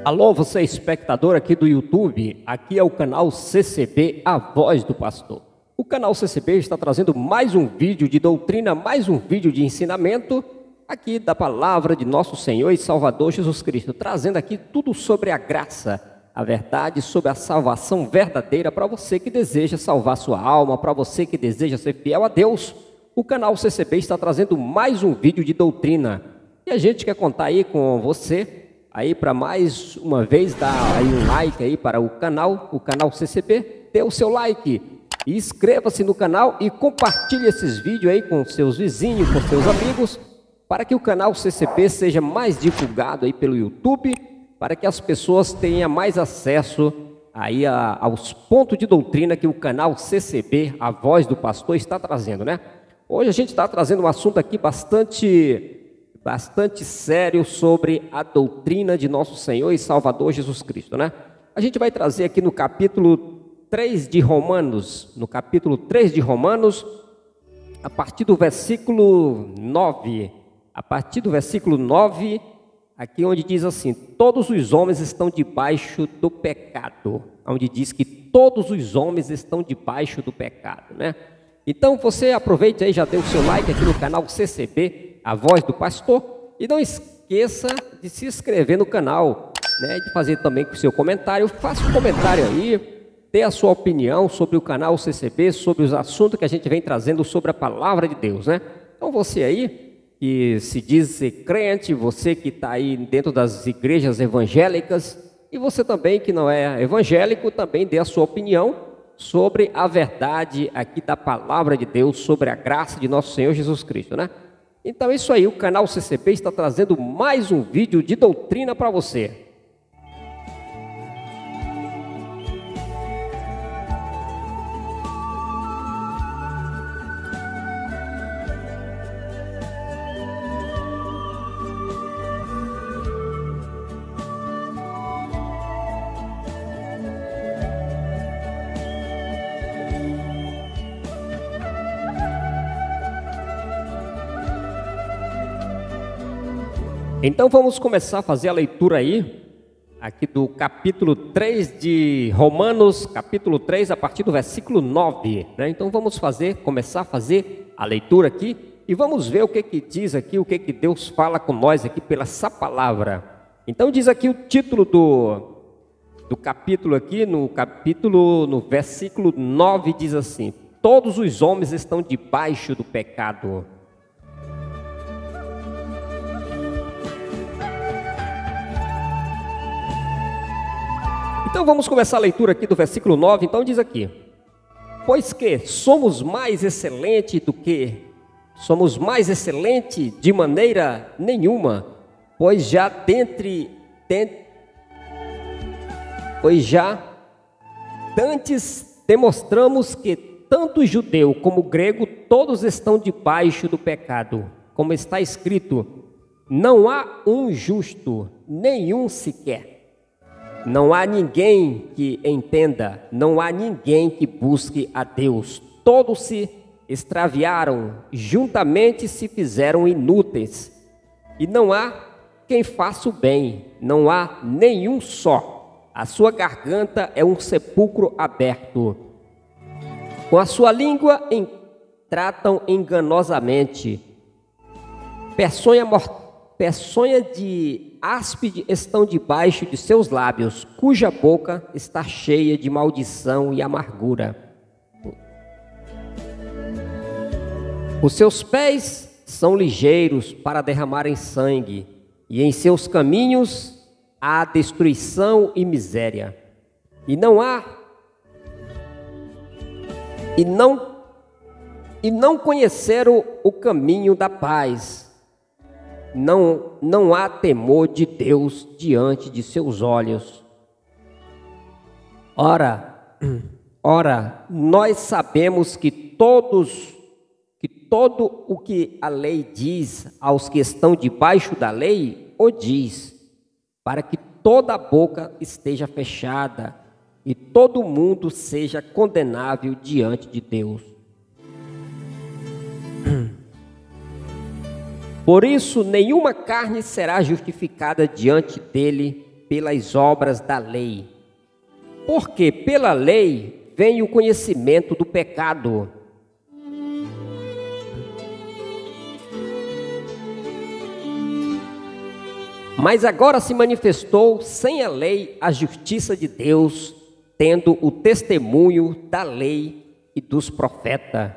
Alô, você espectador aqui do YouTube, aqui é o canal CCB, a voz do pastor. O canal CCB está trazendo mais um vídeo de doutrina, mais um vídeo de ensinamento aqui da palavra de nosso Senhor e Salvador Jesus Cristo, trazendo aqui tudo sobre a graça, a verdade, sobre a salvação verdadeira para você que deseja salvar sua alma, para você que deseja ser fiel a Deus. O canal CCB está trazendo mais um vídeo de doutrina e a gente quer contar aí com você aí para mais uma vez dar aí um like aí para o canal CCB, dê o seu like e inscreva-se no canal e compartilhe esses vídeos aí com seus vizinhos, com seus amigos, para que o canal CCB seja mais divulgado aí pelo YouTube, para que as pessoas tenham mais acesso aí aos pontos de doutrina que o canal CCB, a voz do pastor, está trazendo, né? Hoje a gente está trazendo um assunto aqui bastante sério sobre a doutrina de nosso Senhor e Salvador Jesus Cristo, né? A gente vai trazer aqui no capítulo 3 de Romanos, a partir do versículo 9, aqui onde diz assim: todos os homens estão debaixo do pecado, onde diz que todos os homens estão debaixo do pecado, né? Então você aproveite aí, já dê o seu like aqui no canal CCB, a voz do pastor, e não esqueça de se inscrever no canal, né, de fazer também o seu comentário. Faça um comentário aí, dê a sua opinião sobre o canal CCB, sobre os assuntos que a gente vem trazendo sobre a palavra de Deus, né? Então você aí que se diz ser crente, você que está aí dentro das igrejas evangélicas, e você também que não é evangélico, também dê a sua opinião sobre a verdade aqui da palavra de Deus, sobre a graça de nosso Senhor Jesus Cristo, né? Então é isso aí, o canal CCB está trazendo mais um vídeo de doutrina para você. Então vamos começar a fazer a leitura aí, aqui do capítulo 3 de Romanos, capítulo 3, a partir do versículo 9, né? Então vamos começar a fazer a leitura aqui, e vamos ver o que diz aqui, o que Deus fala com nós aqui pela essa palavra. Então diz aqui o título do capítulo aqui, no versículo 9 diz assim: todos os homens estão debaixo do pecado. Então vamos começar a leitura aqui do versículo 9, então diz aqui: pois que somos mais excelentes de maneira nenhuma, pois já dantes demonstramos que tanto judeu como grego, todos estão debaixo do pecado, como está escrito: não há um justo, nenhum sequer. Não há ninguém que entenda, não há ninguém que busque a Deus. Todos se extraviaram, juntamente se fizeram inúteis. E não há quem faça o bem, não há nenhum só. A sua garganta é um sepulcro aberto. Com a sua língua tratam enganosamente. Peçonha de áspide estão debaixo de seus lábios, cuja boca está cheia de maldição e amargura. Os seus pés são ligeiros para derramarem sangue, e em seus caminhos há destruição e miséria. E não conheceram o caminho da paz. Não há temor de Deus diante de seus olhos. Ora, nós sabemos que todo o que a lei diz aos que estão debaixo da lei, o diz, para que toda a boca esteja fechada e todo mundo seja condenável diante de Deus. Por isso, nenhuma carne será justificada diante dele, pelas obras da lei. Porque pela lei vem o conhecimento do pecado. Mas agora se manifestou sem a lei a justiça de Deus, tendo o testemunho da lei e dos profetas.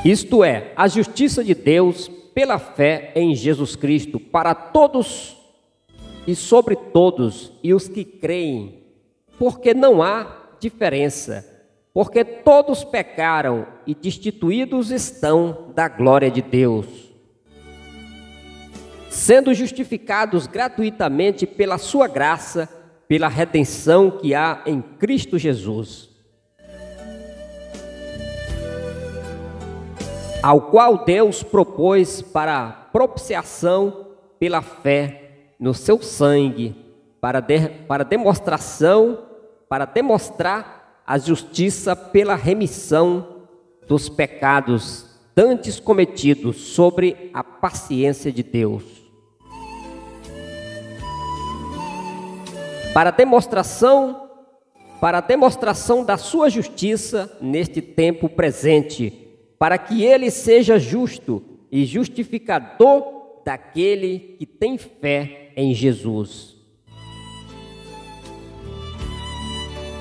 Isto é, a justiça de Deus pela fé em Jesus Cristo para todos e sobre todos e os que creem, porque não há diferença, porque todos pecaram e destituídos estão da glória de Deus, sendo justificados gratuitamente pela sua graça, pela redenção que há em Cristo Jesus, ao qual Deus propôs para propiciação pela fé no seu sangue, para demonstrar a justiça pela remissão dos pecados dantes cometidos sobre a paciência de Deus. Para demonstração da sua justiça neste tempo presente, para que ele seja justo e justificador daquele que tem fé em Jesus.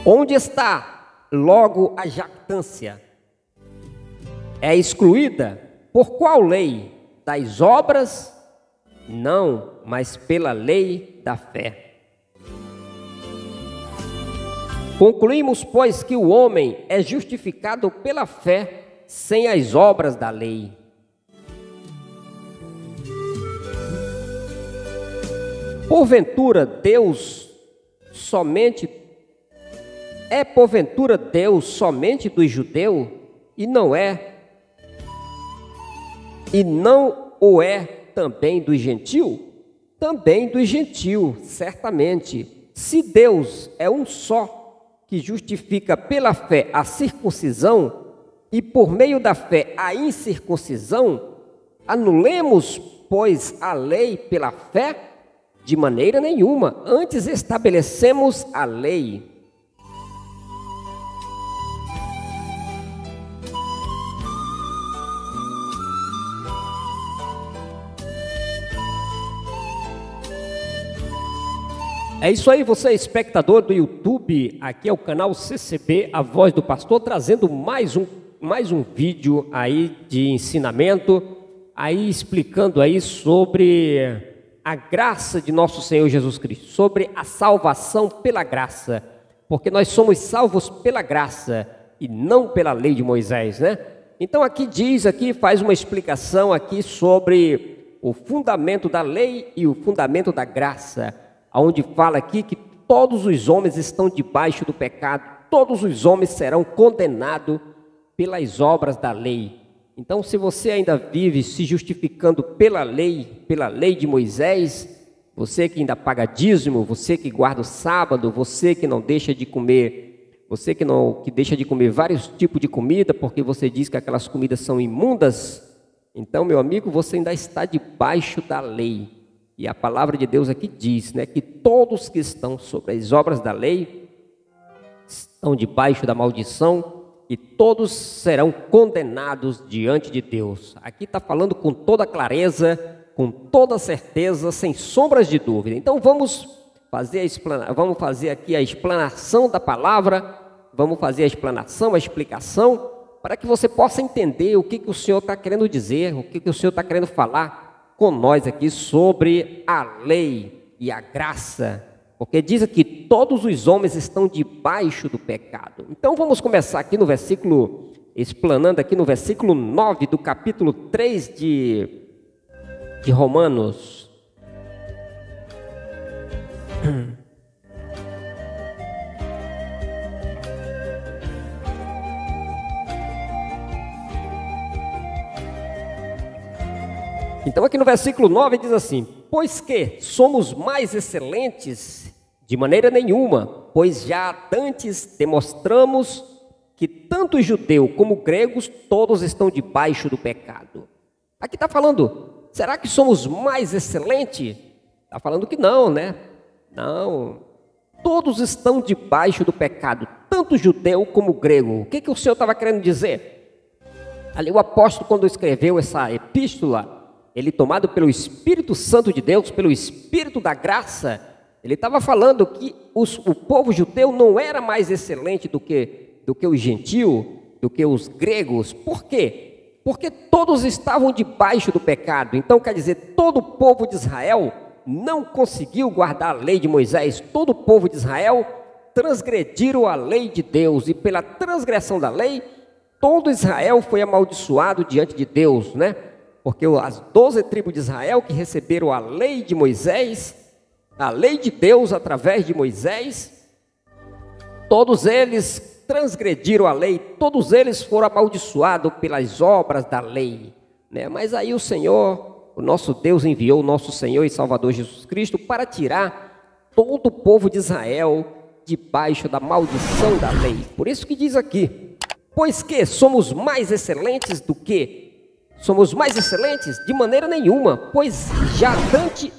Onde está logo a jactância? É excluída por qual lei? Das obras? Não, mas pela lei da fé. Concluímos, pois, que o homem é justificado pela fé sem as obras da lei. Porventura Deus somente dos judeus e não o é também dos gentios? Também dos gentios, certamente. Se Deus é um só que justifica pela fé a circuncisão e por meio da fé a incircuncisão, anulemos, pois, a lei pela fé? De maneira nenhuma, antes estabelecemos a lei. É isso aí, você espectador do YouTube, aqui é o canal CCB, a voz do pastor, trazendo mais um vídeo aí de ensinamento, aí explicando aí sobre a graça de nosso Senhor Jesus Cristo, sobre a salvação pela graça, porque nós somos salvos pela graça e não pela lei de Moisés, né? Então aqui faz uma explicação aqui sobre o fundamento da lei e o fundamento da graça, onde fala aqui que todos os homens estão debaixo do pecado, todos os homens serão condenados pelas obras da lei. Então, se você ainda vive se justificando pela lei de Moisés, você que ainda paga dízimo, você que guarda o sábado, você que não deixa de comer, você que deixa de comer vários tipos de comida, porque você diz que aquelas comidas são imundas, então, meu amigo, você ainda está debaixo da lei. E a palavra de Deus aqui diz, né, que todos que estão sobre as obras da lei estão debaixo da maldição, e todos serão condenados diante de Deus. Aqui está falando com toda clareza, com toda certeza, sem sombras de dúvida. Então vamos fazer aqui a explanação da palavra, vamos fazer a explanação, a explicação, para que você possa entender o que o Senhor está querendo dizer, o que o Senhor está querendo falar com nós aqui sobre a lei e a graça. Porque diz aqui, todos os homens estão debaixo do pecado. Então vamos começar aqui no versículo, explanando aqui no versículo 9 do capítulo 3 de Romanos. Então aqui no versículo 9 diz assim: pois que somos mais excelentes? De maneira nenhuma, pois já antes demonstramos que tanto judeu como gregos, todos estão debaixo do pecado. Aqui está falando, será que somos mais excelentes? Está falando que não, né? Não, todos estão debaixo do pecado, tanto judeu como grego. O que o Senhor estava querendo dizer? Ali o apóstolo, quando escreveu essa epístola, ele tomado pelo Espírito Santo de Deus, pelo Espírito da graça, ele estava falando que o povo judeu não era mais excelente do que o gentio, do que os gregos. Por quê? Porque todos estavam debaixo do pecado. Então, quer dizer, todo o povo de Israel não conseguiu guardar a lei de Moisés. Todo o povo de Israel transgrediram a lei de Deus. E pela transgressão da lei, todo Israel foi amaldiçoado diante de Deus, né? Porque as 12 tribos de Israel que receberam a lei de Moisés, a lei de Deus através de Moisés, todos eles transgrediram a lei, todos eles foram amaldiçoados pelas obras da lei, né? Mas aí o Senhor, o nosso Deus, enviou o nosso Senhor e Salvador Jesus Cristo para tirar todo o povo de Israel debaixo da maldição da lei. Por isso que diz aqui, pois que somos mais excelentes do que? Somos mais excelentes? De maneira nenhuma, pois já antes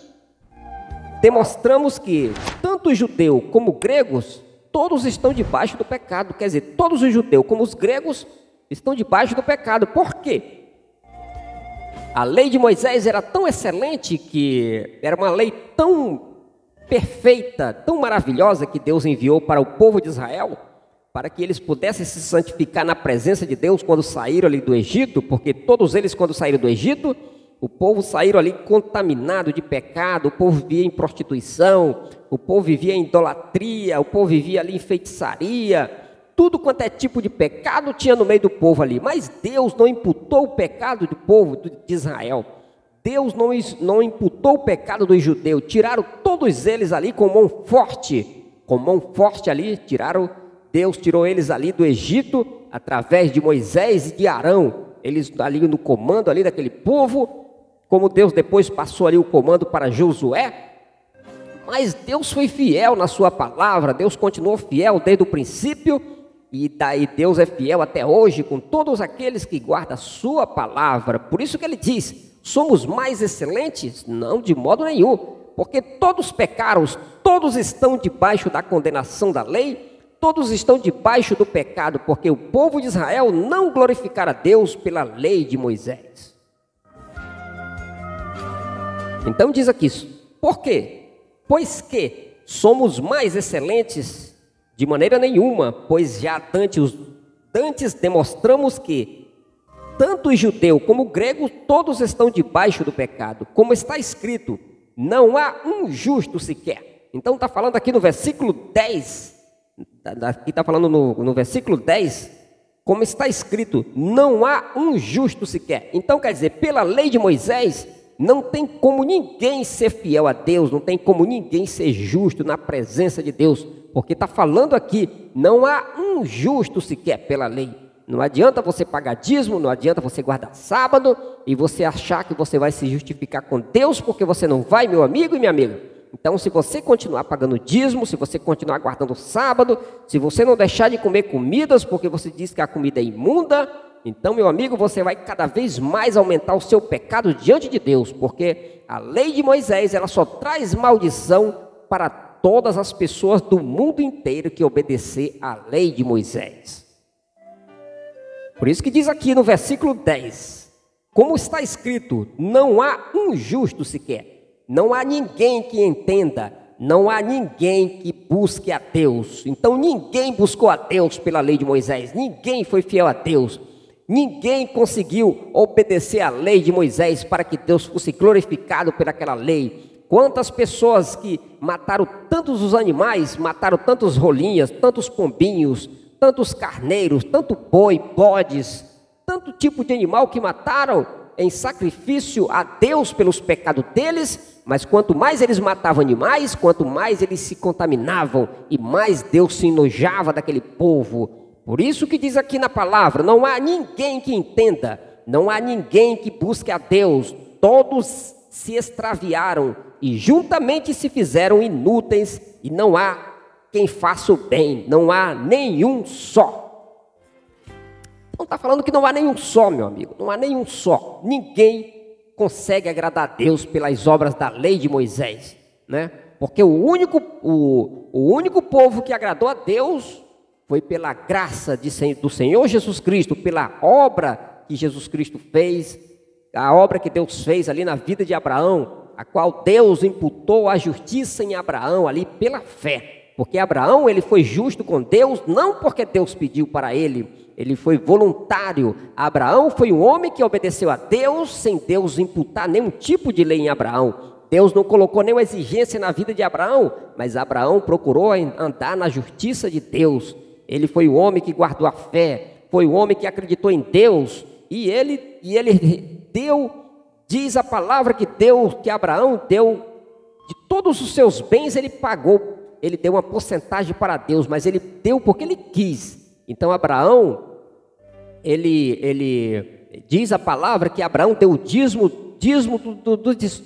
demonstramos que tanto judeu como gregos, todos estão debaixo do pecado. Quer dizer, todos os judeus como os gregos estão debaixo do pecado. Por quê? A lei de Moisés era tão excelente, que era uma lei tão perfeita, tão maravilhosa, que Deus enviou para o povo de Israel, para que eles pudessem se santificar na presença de Deus quando saíram ali do Egito, porque todos eles, quando saíram do Egito, o povo saíram ali contaminado de pecado, o povo vivia em prostituição, o povo vivia em idolatria, o povo vivia ali em feitiçaria, tudo quanto é tipo de pecado tinha no meio do povo ali. Mas Deus não imputou o pecado do povo de Israel. Deus não imputou o pecado dos judeus. Tiraram todos eles ali com mão forte ali, Deus tirou eles ali do Egito, através de Moisés e de Arão. Eles ali no comando ali daquele povo, como Deus depois passou ali o comando para Josué. Mas Deus foi fiel na sua palavra, Deus continuou fiel desde o princípio, e daí Deus é fiel até hoje com todos aqueles que guardam a sua palavra. Por isso que ele diz, somos mais excelentes? Não, de modo nenhum, porque todos pecaram, todos estão debaixo da condenação da lei, todos estão debaixo do pecado, porque o povo de Israel não glorificara a Deus pela lei de Moisés. Então diz aqui, por quê? Pois que somos mais excelentes? De maneira nenhuma, pois já antes demonstramos que tanto o judeu como o grego, todos estão debaixo do pecado. Como está escrito, não há um justo sequer. Então está falando aqui no versículo 10, aqui está falando no versículo 10, como está escrito, não há um justo sequer. Então quer dizer, pela lei de Moisés, não tem como ninguém ser fiel a Deus, não tem como ninguém ser justo na presença de Deus, porque está falando aqui, não há um justo sequer pela lei. Não adianta você pagar dízimo, não adianta você guardar sábado e você achar que você vai se justificar com Deus, porque você não vai, meu amigo e minha amiga. Então, se você continuar pagando dízimo, se você continuar guardando sábado, se você não deixar de comer comidas, porque você diz que a comida é imunda, então, meu amigo, você vai cada vez mais aumentar o seu pecado diante de Deus, porque a lei de Moisés, ela só traz maldição para todas as pessoas do mundo inteiro que obedecer à lei de Moisés. Por isso que diz aqui no versículo 10, como está escrito, não há um justo sequer, não há ninguém que entenda, não há ninguém que busque a Deus. Então ninguém buscou a Deus pela lei de Moisés, ninguém foi fiel a Deus. Ninguém conseguiu obedecer à lei de Moisés para que Deus fosse glorificado por aquela lei. Quantas pessoas que mataram tantos os animais, mataram tantos rolinhas, tantos pombinhos, tantos carneiros, tanto boi, bodes, tanto tipo de animal que mataram em sacrifício a Deus pelos pecados deles, mas quanto mais eles matavam animais, quanto mais eles se contaminavam e mais Deus se enojava daquele povo. Por isso que diz aqui na palavra, não há ninguém que entenda, não há ninguém que busque a Deus, todos se extraviaram e juntamente se fizeram inúteis e não há quem faça o bem, não há nenhum só. Então está falando que não há nenhum só, meu amigo, não há nenhum só. Ninguém consegue agradar a Deus pelas obras da lei de Moisés, né? Porque o único povo que agradou a Deus foi pela graça do Senhor Jesus Cristo, pela obra que Jesus Cristo fez, a obra que Deus fez ali na vida de Abraão, a qual Deus imputou a justiça em Abraão ali pela fé. Porque Abraão, ele foi justo com Deus, não porque Deus pediu para ele, ele foi voluntário. Abraão foi um homem que obedeceu a Deus, sem Deus imputar nenhum tipo de lei em Abraão. Deus não colocou nenhuma exigência na vida de Abraão, mas Abraão procurou andar na justiça de Deus. Ele foi o homem que guardou a fé, foi o homem que acreditou em Deus, e ele deu, diz a palavra que Abraão deu, de todos os seus bens ele pagou, ele deu uma porcentagem para Deus, mas ele deu porque ele quis. Então Abraão, ele diz a palavra que Abraão deu o dízimo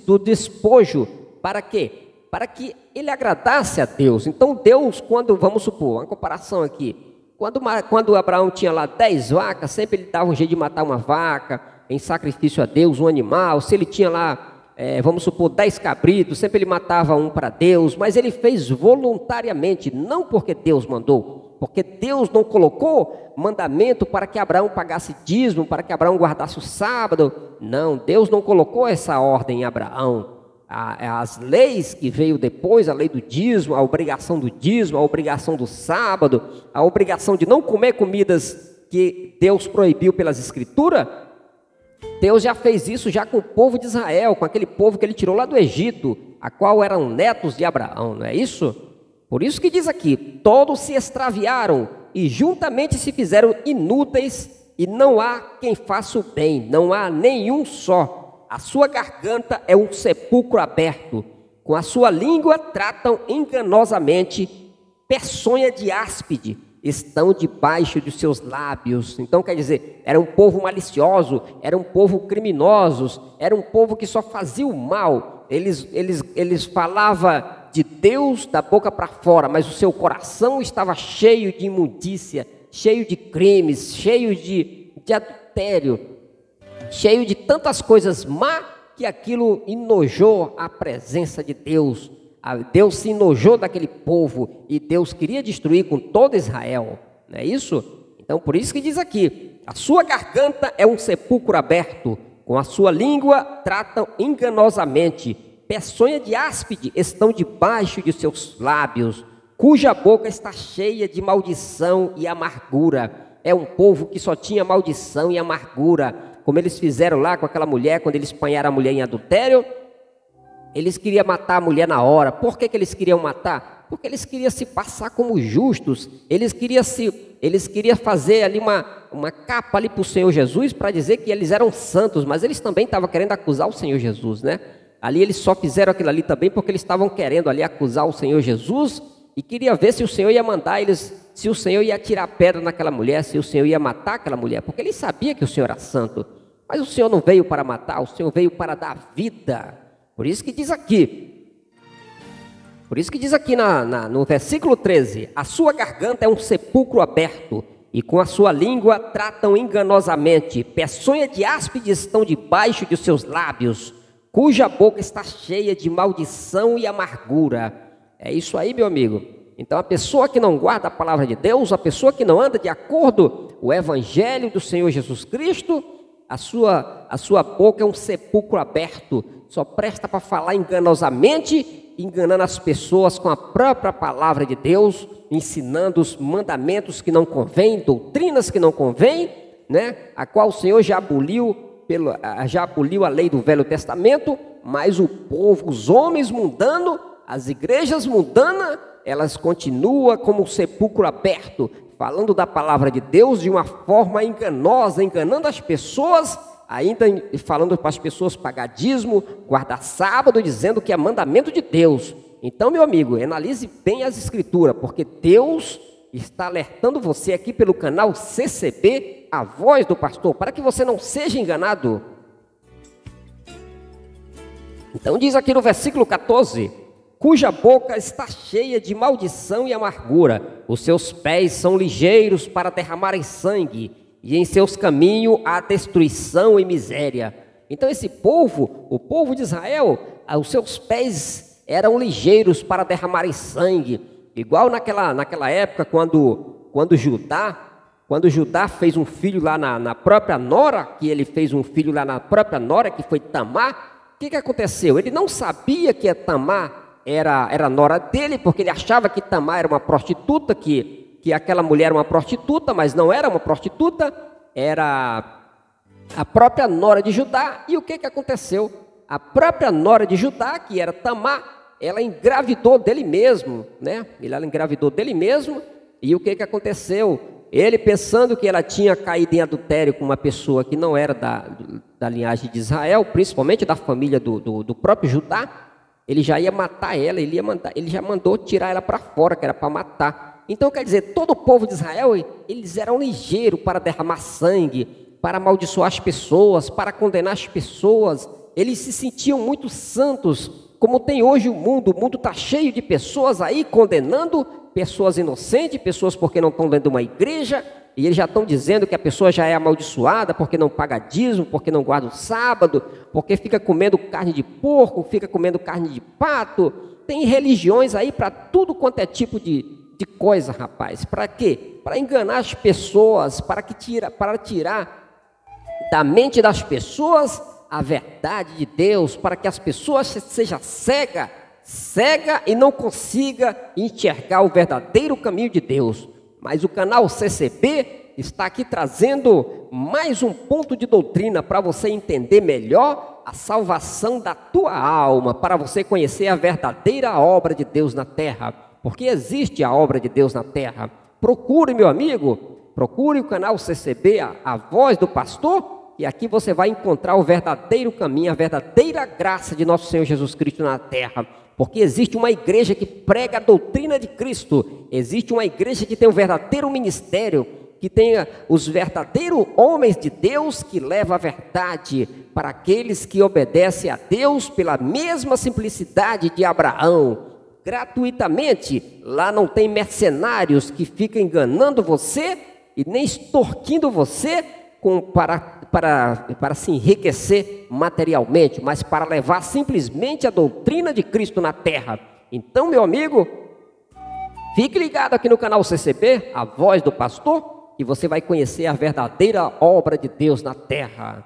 do despojo, para quê? Para que ele agradasse a Deus. Então Deus, quando, vamos supor, uma comparação aqui, quando Abraão tinha lá 10 vacas, sempre ele dava um jeito de matar uma vaca, em sacrifício a Deus, um animal. Se ele tinha lá, vamos supor, 10 cabritos, sempre ele matava um para Deus, mas ele fez voluntariamente, não porque Deus mandou, porque Deus não colocou mandamento para que Abraão pagasse dízimo, para que Abraão guardasse o sábado. Não, Deus não colocou essa ordem em Abraão. As leis que veio depois, a lei do dízimo, a obrigação do dízimo, a obrigação do sábado, a obrigação de não comer comidas que Deus proibiu pelas escrituras, Deus já fez isso já com o povo de Israel, com aquele povo que ele tirou lá do Egito, a qual eram netos de Abraão, não é isso? Por isso que diz aqui, todos se extraviaram e juntamente se fizeram inúteis, e não há quem faça o bem, não há nenhum só. A sua garganta é um sepulcro aberto, com a sua língua tratam enganosamente, peçonha de áspide estão debaixo de seus lábios. Então quer dizer, era um povo malicioso, era um povo criminosos, era um povo que só fazia o mal. Eles falavam de Deus da boca para fora, mas o seu coração estava cheio de imundícia, cheio de crimes, cheio de adultério, cheio de tantas coisas má, que aquilo enojou a presença de Deus. Deus se enojou daquele povo e Deus queria destruir com todo Israel, não é isso? Então por isso que diz aqui, a sua garganta é um sepulcro aberto, com a sua língua tratam enganosamente, peçonha de áspide estão debaixo de seus lábios, cuja boca está cheia de maldição e amargura. É um povo que só tinha maldição e amargura, como eles fizeram lá com aquela mulher, quando eles apanharam a mulher em adultério. Eles queriam matar a mulher na hora. Por que eles queriam matar? Porque eles queriam se passar como justos, eles queriam fazer ali uma capa ali para o Senhor Jesus, para dizer que eles eram santos, mas eles também estavam querendo acusar o Senhor Jesus, né? Ali eles só fizeram aquilo ali também porque eles estavam querendo ali acusar o Senhor Jesus, e queria ver se o Senhor ia mandar eles, se o Senhor ia tirar pedra naquela mulher, se o Senhor ia matar aquela mulher, porque ele sabia que o Senhor era santo. Mas o Senhor não veio para matar, o Senhor veio para dar vida. Por isso que diz aqui no versículo 13, a sua garganta é um sepulcro aberto, e com a sua língua tratam enganosamente, peçonha de áspide estão debaixo de seus lábios, cuja boca está cheia de maldição e amargura. É isso aí, meu amigo. Então a pessoa que não guarda a palavra de Deus, a pessoa que não anda de acordo com o evangelho do Senhor Jesus Cristo, a sua boca é um sepulcro aberto, só presta para falar enganosamente, enganando as pessoas com a própria palavra de Deus, ensinando os mandamentos que não convêm, doutrinas que não convêm, né? A qual o Senhor já aboliu a lei do Velho Testamento, mas o povo, os homens mundanos, as igrejas mundanas, elas continuam como um sepulcro aberto, falando da palavra de Deus de uma forma enganosa, enganando as pessoas, ainda falando para as pessoas pagar dízimo, guardar sábado, dizendo que é mandamento de Deus. Então, meu amigo, analise bem as escrituras, porque Deus está alertando você aqui pelo canal CCB, a voz do pastor, para que você não seja enganado. Então diz aqui no versículo 14, cuja boca está cheia de maldição e amargura, os seus pés são ligeiros para derramarem sangue, e em seus caminhos há destruição e miséria. Então esse povo, o povo de Israel, os seus pés eram ligeiros para derramarem sangue, igual naquela época quando Judá fez um filho lá na própria nora, que ele fez um filho lá na própria nora, que foi Tamar. O que aconteceu? Ele não sabia que a Tamar era a nora dele, porque ele achava que Tamar era uma prostituta, que aquela mulher era uma prostituta, mas não era uma prostituta, era a própria nora de Judá. E o que aconteceu? A própria nora de Judá, que era Tamar, ela engravidou dele mesmo, né? Ela engravidou dele mesmo, e o que aconteceu? Ele, pensando que ela tinha caído em adultério com uma pessoa que não era da linhagem de Israel, principalmente da família do próprio Judá, ele já ia matar ela, ele já mandou tirar ela para fora, que era para matar. Então, quer dizer, todo o povo de Israel, eles eram ligeiros para derramar sangue, para amaldiçoar as pessoas, para condenar as pessoas. Eles se sentiam muito santos, como tem hoje o mundo está cheio de pessoas aí condenando pessoas inocentes, pessoas porque não estão dentro de uma igreja, e eles já estão dizendo que a pessoa já é amaldiçoada porque não paga dízimo, porque não guarda o sábado, porque fica comendo carne de porco, fica comendo carne de pato. Tem religiões aí para tudo quanto é tipo de coisa, rapaz. Para quê? Para enganar as pessoas, para tirar da mente das pessoas a verdade de Deus, para que as pessoas sejam cega e não consiga enxergar o verdadeiro caminho de Deus. Mas o canal CCB está aqui trazendo mais um ponto de doutrina para você entender melhor a salvação da tua alma, para você conhecer a verdadeira obra de Deus na terra, porque existe a obra de Deus na terra. Procure, meu amigo, procure o canal CCB, a voz do pastor, e aqui você vai encontrar o verdadeiro caminho, a verdadeira graça de nosso Senhor Jesus Cristo na terra. Porque existe uma igreja que prega a doutrina de Cristo, existe uma igreja que tem o verdadeiro ministério, que tem os verdadeiros homens de Deus que levam a verdade para aqueles que obedecem a Deus pela mesma simplicidade de Abraão, gratuitamente. Lá não tem mercenários que ficam enganando você e nem extorquindo você para se enriquecer materialmente, mas para levar simplesmente a doutrina de Cristo na terra. Então, meu amigo, fique ligado aqui no canal CCB, a voz do pastor, e você vai conhecer a verdadeira obra de Deus na terra.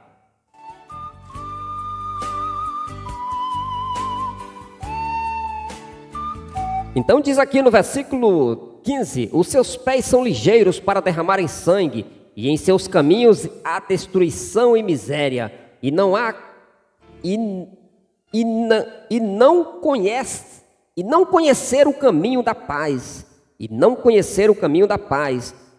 Então diz aqui no versículo 15: os seus pés são ligeiros para derramarem sangue, e em seus caminhos há destruição e miséria, e não conhecer o caminho da paz,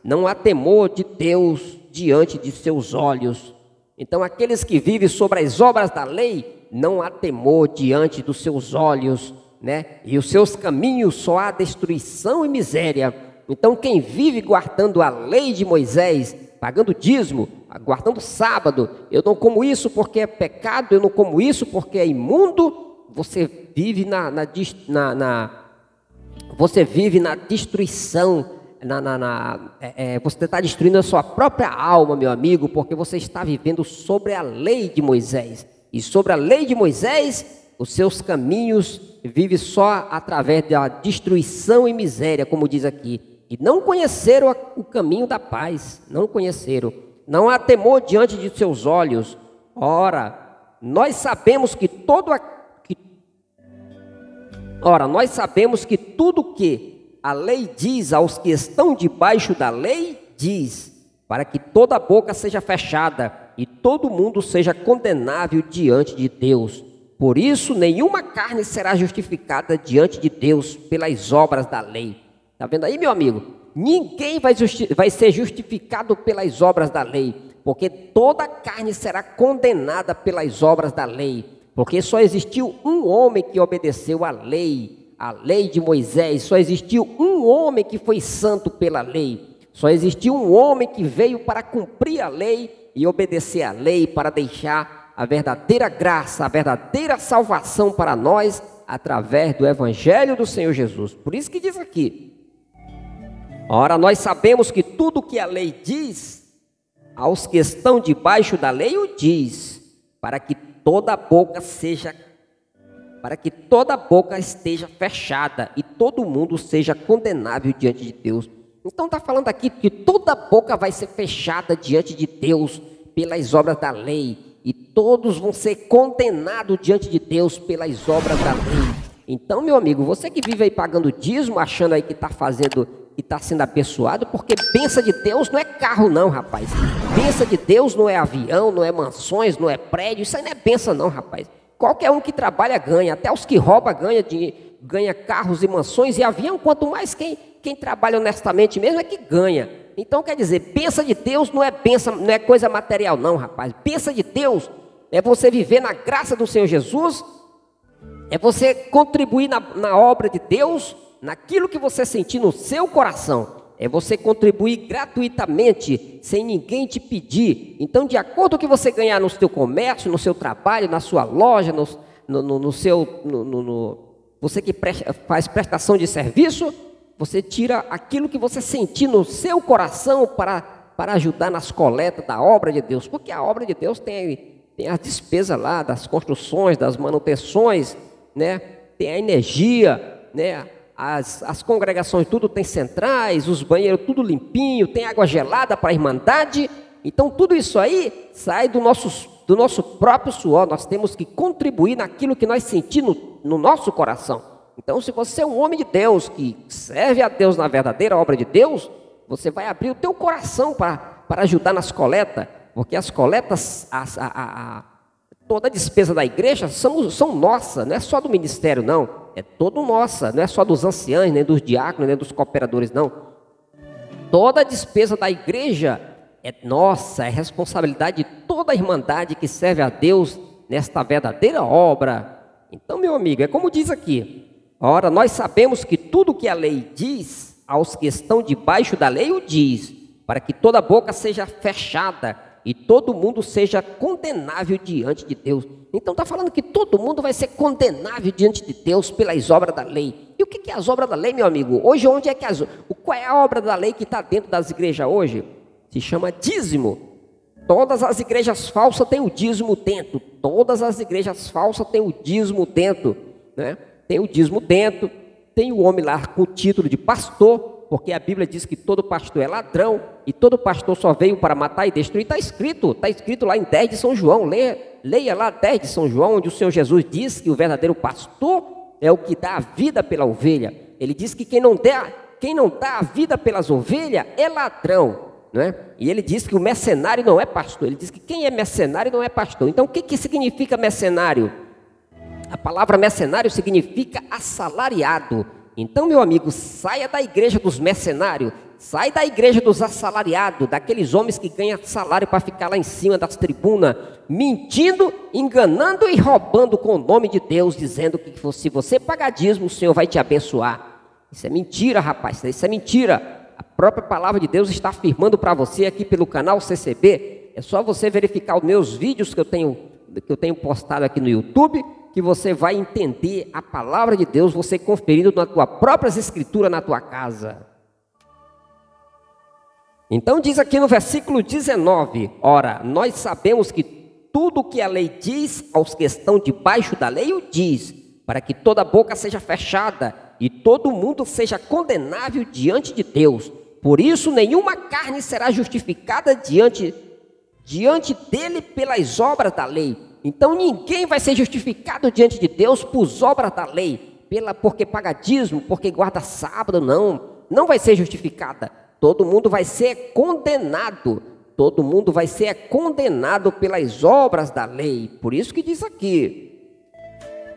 não há temor de Deus diante de seus olhos. Então aqueles que vivem sobre as obras da lei, não há temor diante dos seus olhos, né? E os seus caminhos só há destruição e miséria. Então quem vive guardando a lei de Moisés, pagando dízimo, guardando sábado, eu não como isso porque é pecado, eu não como isso porque é imundo, você vive você vive na destruição, você está destruindo a sua própria alma, meu amigo, porque você está vivendo sobre a lei de Moisés. E sobre a lei de Moisés, os seus caminhos vivem só através da destruição e miséria, como diz aqui. E não conheceram o caminho da paz, não conheceram. Não há temor diante de seus olhos. Ora, nós sabemos que tudo que a lei diz aos que estão debaixo da lei, diz, para que toda boca seja fechada e todo mundo seja condenável diante de Deus. Por isso, nenhuma carne será justificada diante de Deus pelas obras da lei. Está vendo aí, meu amigo? Ninguém vai ser justificado pelas obras da lei, porque toda carne será condenada pelas obras da lei, porque só existiu um homem que obedeceu à lei, a lei de Moisés. Só existiu um homem que foi santo pela lei, só existiu um homem que veio para cumprir a lei e obedecer à lei, para deixar a verdadeira graça, a verdadeira salvação para nós, através do Evangelho do Senhor Jesus. Por isso que diz aqui: ora, nós sabemos que tudo que a lei diz aos que estão debaixo da lei o diz, para que toda boca esteja fechada e todo mundo seja condenável diante de Deus. Então está falando aqui que toda boca vai ser fechada diante de Deus pelas obras da lei, e todos vão ser condenados diante de Deus pelas obras da lei. Então, meu amigo, você que vive aí pagando dízimo, achando aí que está fazendo, que está sendo abençoado, porque bênção de Deus não é carro não, rapaz. Bênção de Deus não é avião, não é mansões, não é prédio, isso aí não é bênção não, rapaz. Qualquer um que trabalha ganha, até os que roubam ganha carros e mansões e avião, quanto mais quem trabalha honestamente mesmo é que ganha. Então quer dizer, bênção de Deus não é bênção, não é coisa material não, rapaz. Bênção de Deus é você viver na graça do Senhor Jesus, é você contribuir na obra de Deus, naquilo que você sentir no seu coração. É você contribuir gratuitamente, sem ninguém te pedir. Então, de acordo com o que você ganhar no seu comércio, no seu trabalho, na sua loja, você que faz prestação de serviço, você tira aquilo que você sentir no seu coração para ajudar nas coletas da obra de Deus. Porque a obra de Deus tem as despesas lá, das construções, das manutenções, né? Tem a energia, né? As congregações tudo tem centrais, os banheiros tudo limpinho, tem água gelada para a irmandade. Então tudo isso aí sai do nosso próprio suor. Nós temos que contribuir naquilo que nós sentimos no nosso coração. Então, se você é um homem de Deus, que serve a Deus na verdadeira obra de Deus, você vai abrir o teu coração para ajudar nas coletas, porque as coletas, toda a despesa da igreja são nossas, não é só do ministério não, é toda nossa, não é só dos anciãos, nem dos diáconos, nem dos cooperadores não. Toda a despesa da igreja é nossa, é responsabilidade de toda a irmandade que serve a Deus nesta verdadeira obra. Então, meu amigo, é como diz aqui: ora, nós sabemos que tudo que a lei diz, aos que estão debaixo da lei o diz, para que toda boca seja fechada e todo mundo seja condenável diante de Deus. Então está falando que todo mundo vai ser condenável diante de Deus pelas obras da lei. E o que é as obras da lei, meu amigo? Hoje, onde é que qual é a obra da lei que está dentro das igrejas hoje? Se chama dízimo. Todas as igrejas falsas têm o dízimo dentro. Todas as igrejas falsas têm o dízimo dentro, né? Tem o dízimo dentro, tem o homem lá com o título de pastor, porque a Bíblia diz que todo pastor é ladrão, e todo pastor só veio para matar e destruir. Está escrito lá em 10 de São João, leia lá 10 de São João, onde o Senhor Jesus diz que o verdadeiro pastor é o que dá a vida pela ovelha. Ele diz que quem não dá a vida pelas ovelhas é ladrão, não é? E ele diz que o mercenário não é pastor, ele diz que quem é mercenário não é pastor. Então o que significa mercenário? A palavra mercenário significa assalariado. Então, meu amigo, saia da igreja dos mercenários, sai da igreja dos assalariados, daqueles homens que ganham salário para ficar lá em cima das tribunas, mentindo, enganando e roubando com o nome de Deus, dizendo que se você pagar dízimo, o Senhor vai te abençoar. Isso é mentira, rapaz, isso é mentira. A própria palavra de Deus está afirmando para você aqui pelo canal CCB. É só você verificar os meus vídeos que eu tenho postado aqui no YouTube, que você vai entender a palavra de Deus, você conferindo na tua própria escritura na tua casa. Então diz aqui no versículo 19, ora, nós sabemos que tudo o que a lei diz, aos que estão debaixo da lei o diz, para que toda boca seja fechada e todo mundo seja condenável diante de Deus. Por isso nenhuma carne será justificada diante dele pelas obras da lei. Então ninguém vai ser justificado diante de Deus por obras da lei, porque paga dízimo, porque guarda sábado, não vai ser justificada. Todo mundo vai ser condenado, todo mundo vai ser condenado pelas obras da lei. Por isso que diz aqui: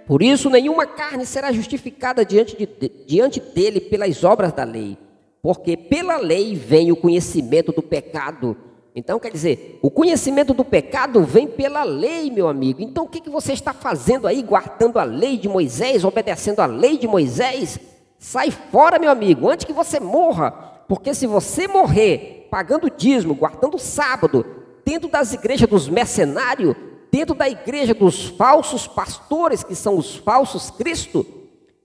por isso nenhuma carne será justificada diante dele pelas obras da lei, porque pela lei vem o conhecimento do pecado. Então, quer dizer, o conhecimento do pecado vem pela lei, meu amigo. Então, o que você está fazendo aí, guardando a lei de Moisés, obedecendo a lei de Moisés? Sai fora, meu amigo, antes que você morra. Porque se você morrer pagando dízimo, guardando sábado, dentro das igrejas dos mercenários, dentro da igreja dos falsos pastores, que são os falsos Cristo,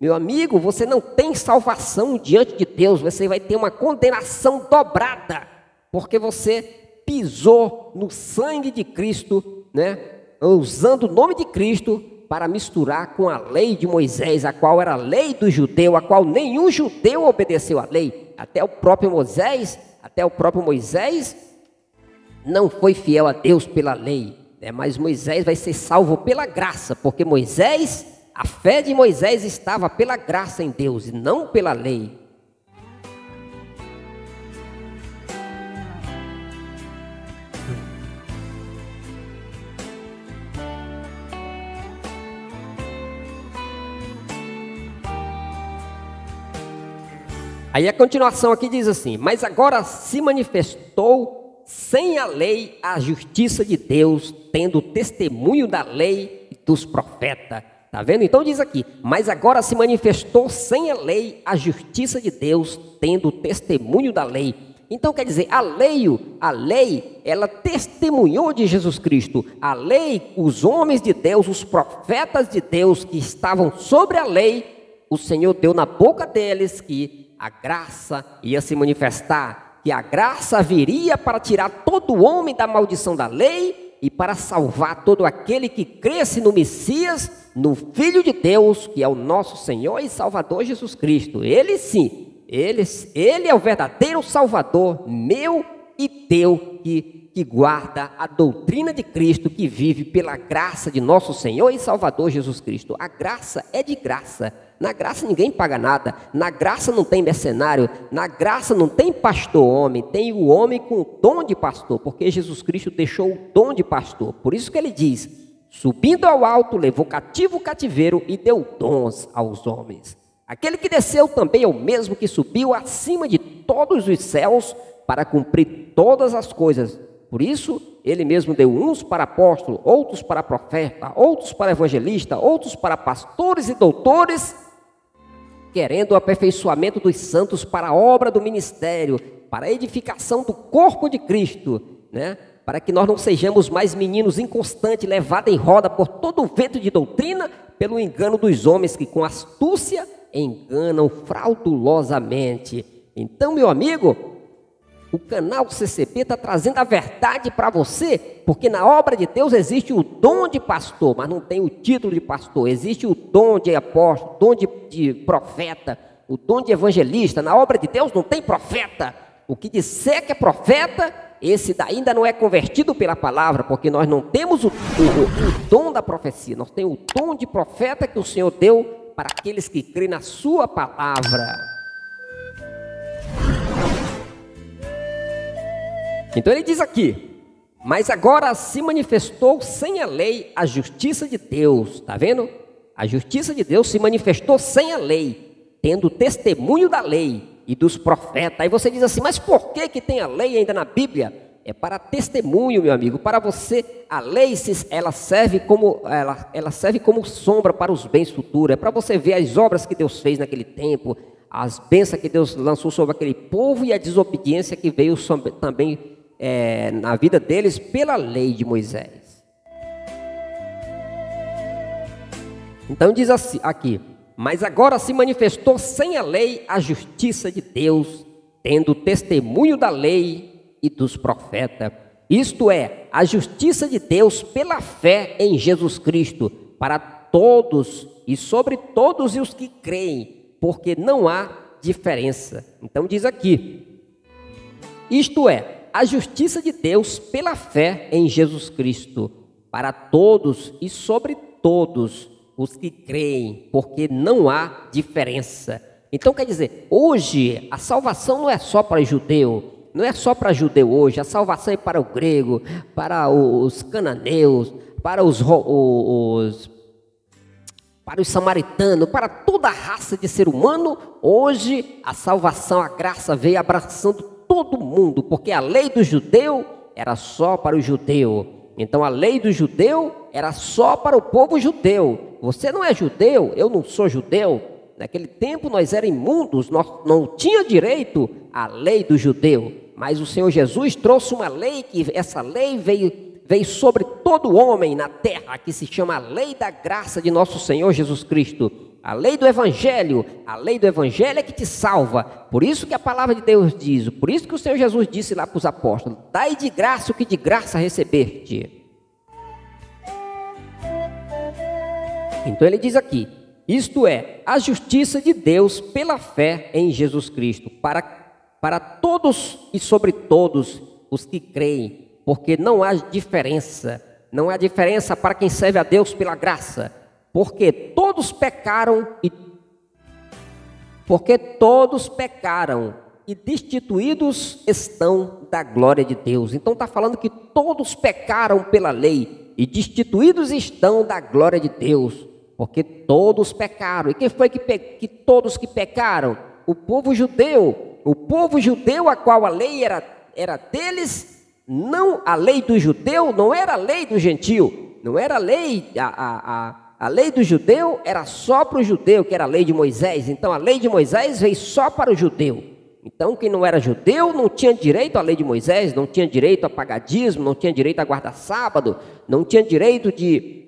meu amigo, você não tem salvação diante de Deus. Você vai ter uma condenação dobrada, porque você pisou no sangue de Cristo, né? Usando o nome de Cristo para misturar com a lei de Moisés, a qual era a lei do judeu, a qual nenhum judeu obedeceu à lei. Até o próprio Moisés não foi fiel a Deus pela lei, né? Mas Moisés vai ser salvo pela graça, porque a fé de Moisés estava pela graça em Deus e não pela lei. Aí a continuação aqui diz assim: mas agora se manifestou sem a lei a justiça de Deus, tendo testemunho da lei e dos profetas. Tá vendo? Então diz aqui: mas agora se manifestou sem a lei a justiça de Deus, tendo testemunho da lei. Então quer dizer, a lei, ela testemunhou de Jesus Cristo. A lei, os homens de Deus, os profetas de Deus que estavam sobre a lei, o Senhor deu na boca deles que a graça ia se manifestar, que a graça viria para tirar todo homem da maldição da lei e para salvar todo aquele que cresce no Messias, no Filho de Deus, que é o nosso Senhor e Salvador Jesus Cristo. Ele sim, ele é o verdadeiro Salvador, meu e teu, que guarda a doutrina de Cristo, que vive pela graça de nosso Senhor e Salvador Jesus Cristo. A graça é de graça. Na graça ninguém paga nada, na graça não tem mercenário, na graça não tem pastor homem, tem o homem com o dom de pastor, porque Jesus Cristo deixou o dom de pastor. Por isso que ele diz: subindo ao alto, levou cativo o cativeiro e deu dons aos homens. Aquele que desceu também é o mesmo que subiu acima de todos os céus para cumprir todas as coisas. Por isso, ele mesmo deu uns para apóstolos, outros para profeta, outros para evangelista, outros para pastores e doutores, querendo o aperfeiçoamento dos santos para a obra do ministério, para a edificação do corpo de Cristo, né? Para que nós não sejamos mais meninos inconstantes, levados em roda por todo o vento de doutrina, pelo engano dos homens que com astúcia enganam fraudulosamente. Então, meu amigo, o canal CCB está trazendo a verdade para você, porque na obra de Deus existe o dom de pastor, mas não tem o título de pastor. Existe o dom de apóstolo, o dom de profeta, o dom de evangelista. Na obra de Deus não tem profeta. O que disser que é profeta, esse ainda não é convertido pela palavra, porque nós não temos o dom da profecia. Nós temos o dom de profeta que o Senhor deu para aqueles que creem na sua palavra. Então ele diz aqui: mas agora se manifestou sem a lei a justiça de Deus. Está vendo? A justiça de Deus se manifestou sem a lei, tendo testemunho da lei e dos profetas. Aí você diz assim: mas por que tem a lei ainda na Bíblia? É para testemunho, meu amigo, para você. A lei, ela serve como sombra para os bens futuros. É para você ver as obras que Deus fez naquele tempo, as bênçãos que Deus lançou sobre aquele povo e a desobediência que veio também na vida deles pela lei de Moisés. Então diz assim, aqui: mas agora se manifestou sem a lei a justiça de Deus, tendo testemunho da lei e dos profetas. Isto é, a justiça de Deus pela fé em Jesus Cristo, para todos e sobre todos os que creem, porque não há diferença. Então diz aqui: isto é, a justiça de Deus pela fé em Jesus Cristo, para todos e sobre todos os que creem, porque não há diferença. Então quer dizer, hoje a salvação não é só para judeu, não é só para judeu hoje, a salvação é para o grego, para os cananeus, para os samaritanos, para toda a raça de ser humano. Hoje a salvação, a graça veio abraçando todo mundo, porque a lei do judeu era só para o judeu. Então a lei do judeu era só para o povo judeu. Você não é judeu, eu não sou judeu. Naquele tempo nós éramos imundos, nós não tínhamos direito à lei do judeu. Mas o Senhor Jesus trouxe uma lei, que essa lei veio sobre todo homem na terra, que se chama a lei da graça de nosso Senhor Jesus Cristo. A lei do Evangelho é que te salva. Por isso que a palavra de Deus diz, por isso que o Senhor Jesus disse lá para os apóstolos: dai de graça o que de graça recebeste. Então ele diz aqui, isto é, a justiça de Deus pela fé em Jesus Cristo, para todos e sobre todos os que creem, porque não há diferença para quem serve a Deus pela graça, porque todos pecaram e destituídos estão da glória de Deus. Então está falando que todos pecaram pela lei e destituídos estão da glória de Deus, porque todos pecaram. E quem foi que todos que pecaram? O povo judeu a qual a lei era deles. Não, a lei do judeu não era a lei do gentio, não era a lei, a lei do judeu era só para o judeu, que era a lei de Moisés. Então a lei de Moisés veio só para o judeu. Então quem não era judeu não tinha direito à lei de Moisés, não tinha direito a pagar dízimo, não tinha direito a guardar sábado, não tinha direito de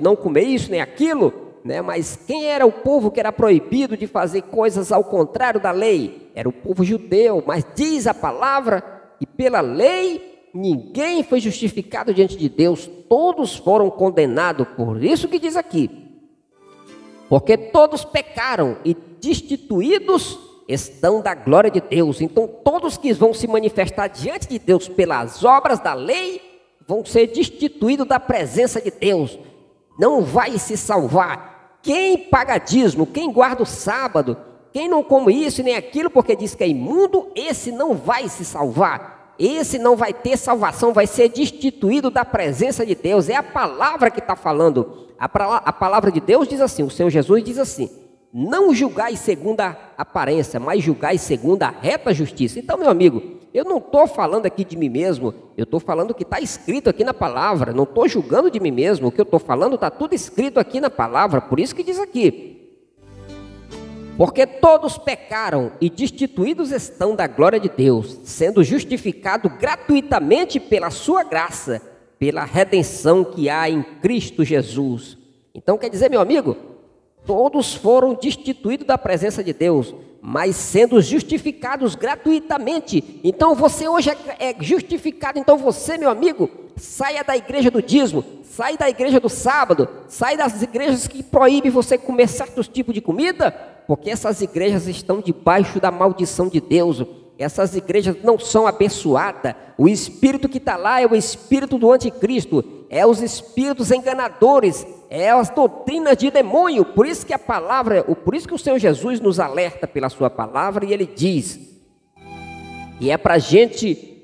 não comer isso nem aquilo, né? Mas quem era o povo que era proibido de fazer coisas ao contrário da lei? Era o povo judeu. Mas diz a palavra que pela lei ninguém foi justificado diante de Deus, todos foram condenados. Por isso que diz aqui, porque todos pecaram e destituídos estão da glória de Deus. Então todos que vão se manifestar diante de Deus pelas obras da lei vão ser destituídos da presença de Deus, não vai se salvar. Quem paga dízimo, quem guarda o sábado, quem não come isso nem aquilo porque diz que é imundo, esse não vai se salvar, esse não vai ter salvação, vai ser destituído da presença de Deus. É a palavra que está falando. A palavra de Deus diz assim, o Senhor Jesus diz assim: não julgai segundo a aparência, mas julgai segundo a reta justiça. Então, meu amigo, eu não estou falando aqui de mim mesmo, eu estou falando o que está escrito aqui na palavra, não estou julgando de mim mesmo, o que eu estou falando está tudo escrito aqui na palavra, por isso que diz aqui: porque todos pecaram e destituídos estão da glória de Deus, sendo justificado gratuitamente pela sua graça, pela redenção que há em Cristo Jesus. Então quer dizer, meu amigo, todos foram destituídos da presença de Deus, mas sendo justificados gratuitamente. Então você hoje é justificado. Então você, meu amigo, saia da igreja do dízimo, sai da igreja do sábado, sai das igrejas que proíbem você comer certos tipos de comida, porque essas igrejas estão debaixo da maldição de Deus. Essas igrejas não são abençoadas. O espírito que está lá é o espírito do anticristo, é os espíritos enganadores, é as doutrinas de demônio. Por isso que a palavra, por isso que o Senhor Jesus nos alerta pela sua palavra, e ele diz, e é para gente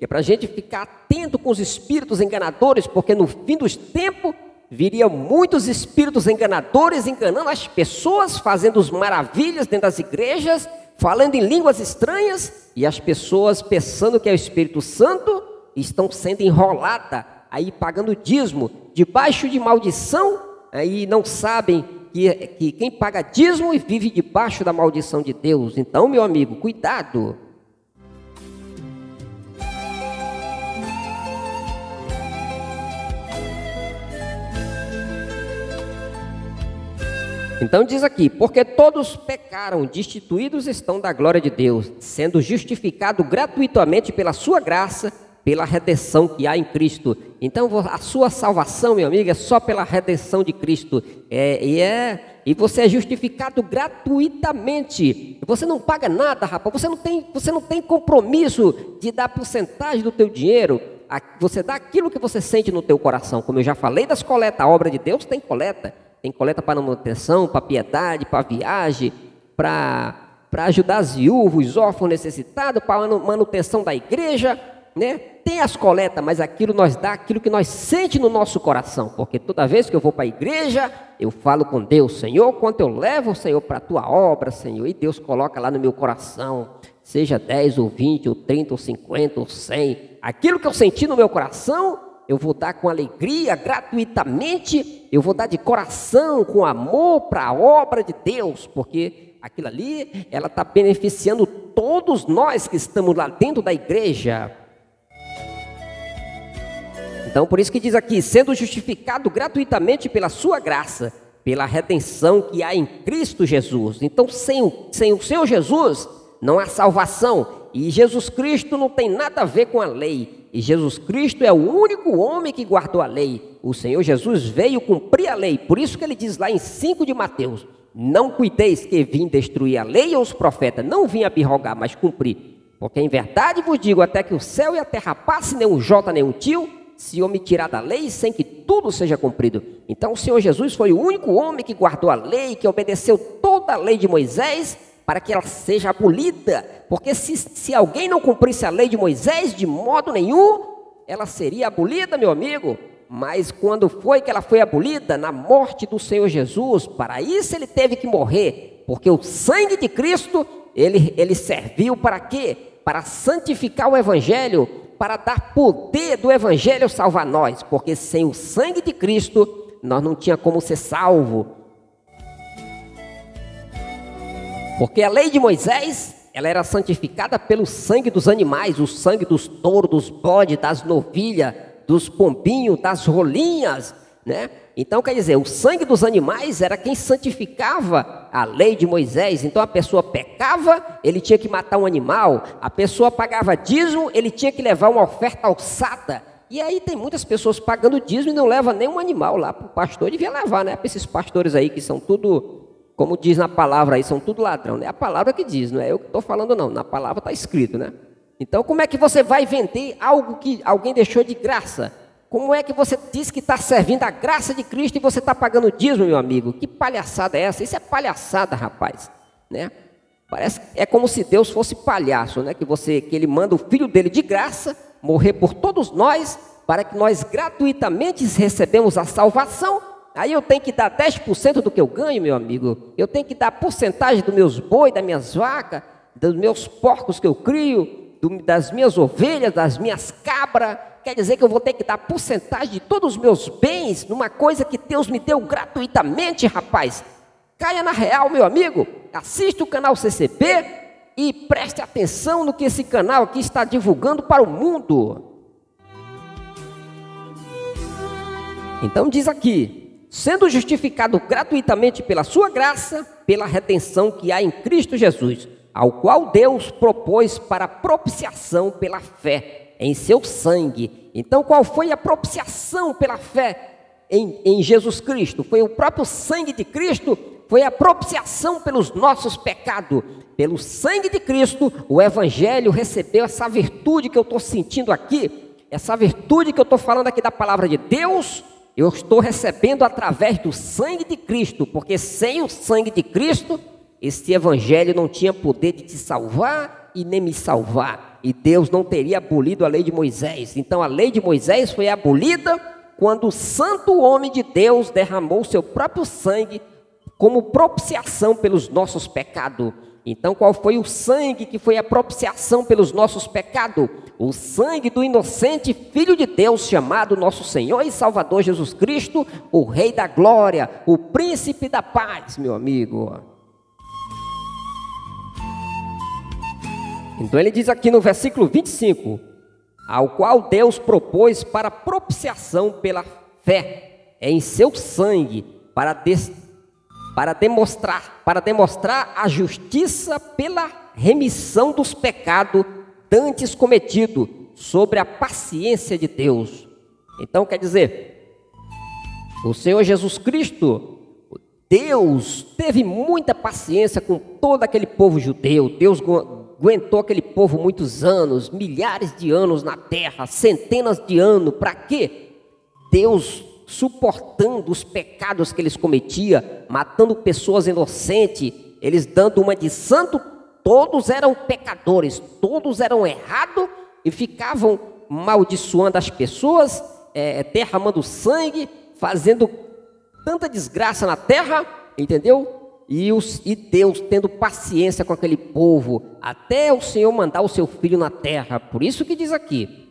ficar atento com os espíritos enganadores, porque no fim dos tempos viriam muitos espíritos enganadores enganando as pessoas, fazendo maravilhas dentro das igrejas, falando em línguas estranhas, e as pessoas pensando que é o Espírito Santo estão sendo enroladas aí pagando dízimo debaixo de maldição. Aí não sabem que quem paga dízimo e vive debaixo da maldição de Deus. Então, meu amigo, cuidado. Então diz aqui, porque todos pecaram, destituídos estão da glória de Deus, sendo justificado gratuitamente pela sua graça, pela redenção que há em Cristo. Então a sua salvação, meu amigo, é só pela redenção de Cristo. E você é justificado gratuitamente. Você não paga nada, rapaz. Você não tem compromisso de dar porcentagem do teu dinheiro. Você dá aquilo que você sente no teu coração. Como eu já falei das coletas, a obra de Deus tem coleta. Tem coleta para manutenção, para piedade, para viagem, para ajudar as viúvas, os órfãos necessitados, para manutenção da igreja, né? Tem as coletas, mas aquilo nós dá aquilo que nós sente no nosso coração, porque toda vez que eu vou para a igreja, eu falo com Deus: Senhor, quanto eu levo, Senhor, para a tua obra, Senhor, e Deus coloca lá no meu coração, seja 10 ou 20 ou 30 ou 50 ou 100, aquilo que eu senti no meu coração, eu vou dar com alegria, gratuitamente, eu vou dar de coração, com amor para a obra de Deus, porque aquilo ali, ela está beneficiando todos nós que estamos lá dentro da igreja. Então, por isso que diz aqui, sendo justificado gratuitamente pela sua graça, pela redenção que há em Cristo Jesus. Então, sem o Senhor Jesus, não há salvação. E Jesus Cristo não tem nada a ver com a lei. E Jesus Cristo é o único homem que guardou a lei. O Senhor Jesus veio cumprir a lei. Por isso que ele diz lá em 5 de Mateus: não cuideis que vim destruir a lei ou os profetas. Não vim abrogar, mas cumprir. Porque em verdade vos digo, até que o céu e a terra passem, nem um jota, nem um tio, se eu me tirar da lei, sem que tudo seja cumprido. Então o Senhor Jesus foi o único homem que guardou a lei, que obedeceu toda a lei de Moisés, para que ela seja abolida. Porque se alguém não cumprisse a lei de Moisés, de modo nenhum, ela seria abolida, meu amigo. Mas quando foi que ela foi abolida? Na morte do Senhor Jesus. Para isso ele teve que morrer, porque o sangue de Cristo, ele serviu para quê? Para santificar o Evangelho, para dar poder do Evangelho salvar nós, porque sem o sangue de Cristo, nós não tinha como ser salvo. Porque a lei de Moisés, ela era santificada pelo sangue dos animais, o sangue dos touros, dos bodes, das novilhas, dos pombinhos, das rolinhas, né? Então, quer dizer, o sangue dos animais era quem santificava a lei de Moisés. Então, a pessoa pecava, ele tinha que matar um animal. A pessoa pagava dízimo, ele tinha que levar uma oferta alçada. E aí tem muitas pessoas pagando dízimo e não levam nenhum animal lá para o pastor. Devia levar, né? Para esses pastores aí que são tudo, como diz na palavra aí, são tudo ladrão. É a palavra que diz, não é eu que estou falando não. Na palavra está escrito, né? Então, como é que você vai vender algo que alguém deixou de graça? Como é que você diz que está servindo a graça de Cristo e você está pagando dízimo, meu amigo? Que palhaçada é essa? Isso é palhaçada, rapaz, né? Parece, é como se Deus fosse palhaço, né? Que ele manda o filho dele de graça morrer por todos nós, para que nós gratuitamente recebemos a salvação. Aí eu tenho que dar 10% do que eu ganho, meu amigo. Eu tenho que dar porcentagem dos meus bois, das minhas vacas, dos meus porcos que eu crio, das minhas ovelhas, das minhas cabras. Quer dizer que eu vou ter que dar porcentagem de todos os meus bens numa coisa que Deus me deu gratuitamente, rapaz. Caia na real, meu amigo. Assista o canal CCB e preste atenção no que esse canal aqui está divulgando para o mundo. Então diz aqui: sendo justificado gratuitamente pela sua graça, pela redenção que há em Cristo Jesus, ao qual Deus propôs para propiciação pela fé em seu sangue. Então, qual foi a propiciação pela fé em Jesus Cristo? Foi o próprio sangue de Cristo, foi a propiciação pelos nossos pecados. Pelo sangue de Cristo, o Evangelho recebeu essa virtude que eu estou sentindo aqui, essa virtude que eu estou falando aqui da palavra de Deus, eu estou recebendo através do sangue de Cristo, porque sem o sangue de Cristo, esse Evangelho não tinha poder de te salvar e nem me salvar. E Deus não teria abolido a lei de Moisés. Então a lei de Moisés foi abolida quando o santo homem de Deus derramou seu próprio sangue como propiciação pelos nossos pecados. Então qual foi o sangue que foi a propiciação pelos nossos pecados? O sangue do inocente Filho de Deus, chamado nosso Senhor e Salvador Jesus Cristo, o Rei da Glória, o Príncipe da Paz, meu amigo. Então ele diz aqui no versículo 25, ao qual Deus propôs para propiciação pela fé em seu sangue, para demonstrar a justiça pela remissão dos pecados dantes cometidos, sobre a paciência de Deus. Então quer dizer, o Senhor Jesus Cristo, Deus teve muita paciência com todo aquele povo judeu. Deus aguentou aquele povo muitos anos, milhares de anos na terra, centenas de anos. Para quê? Deus suportando os pecados que eles cometiam, matando pessoas inocentes, eles dando uma de santo. Todos eram pecadores, todos eram errados e ficavam maldiçoando as pessoas, derramando sangue, fazendo tanta desgraça na terra, entendeu? E Deus tendo paciência com aquele povo, até o Senhor mandar o seu Filho na terra. Por isso que diz aqui,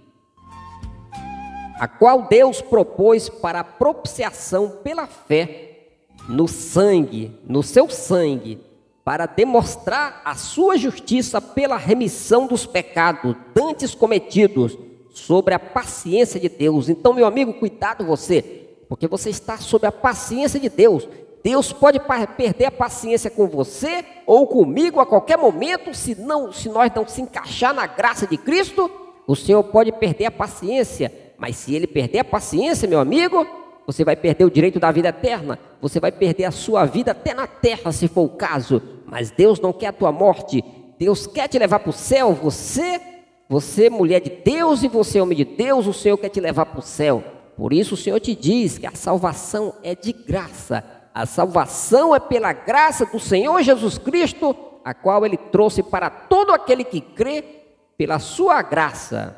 a qual Deus propôs para propiciação pela fé no sangue, no seu sangue, para demonstrar a sua justiça pela remissão dos pecados dantes cometidos, sobre a paciência de Deus. Então, meu amigo, cuidado você, porque você está sob a paciência de Deus. Deus pode perder a paciência com você ou comigo a qualquer momento, se nós não se encaixar na graça de Cristo. O Senhor pode perder a paciência, mas se Ele perder a paciência, meu amigo, você vai perder o direito da vida eterna, você vai perder a sua vida até na terra, se for o caso. Mas Deus não quer a tua morte, Deus quer te levar para o céu. Você mulher de Deus e você homem de Deus, o Senhor quer te levar para o céu. Por isso o Senhor te diz que a salvação é de graça. A salvação é pela graça do Senhor Jesus Cristo, a qual Ele trouxe para todo aquele que crê pela sua graça.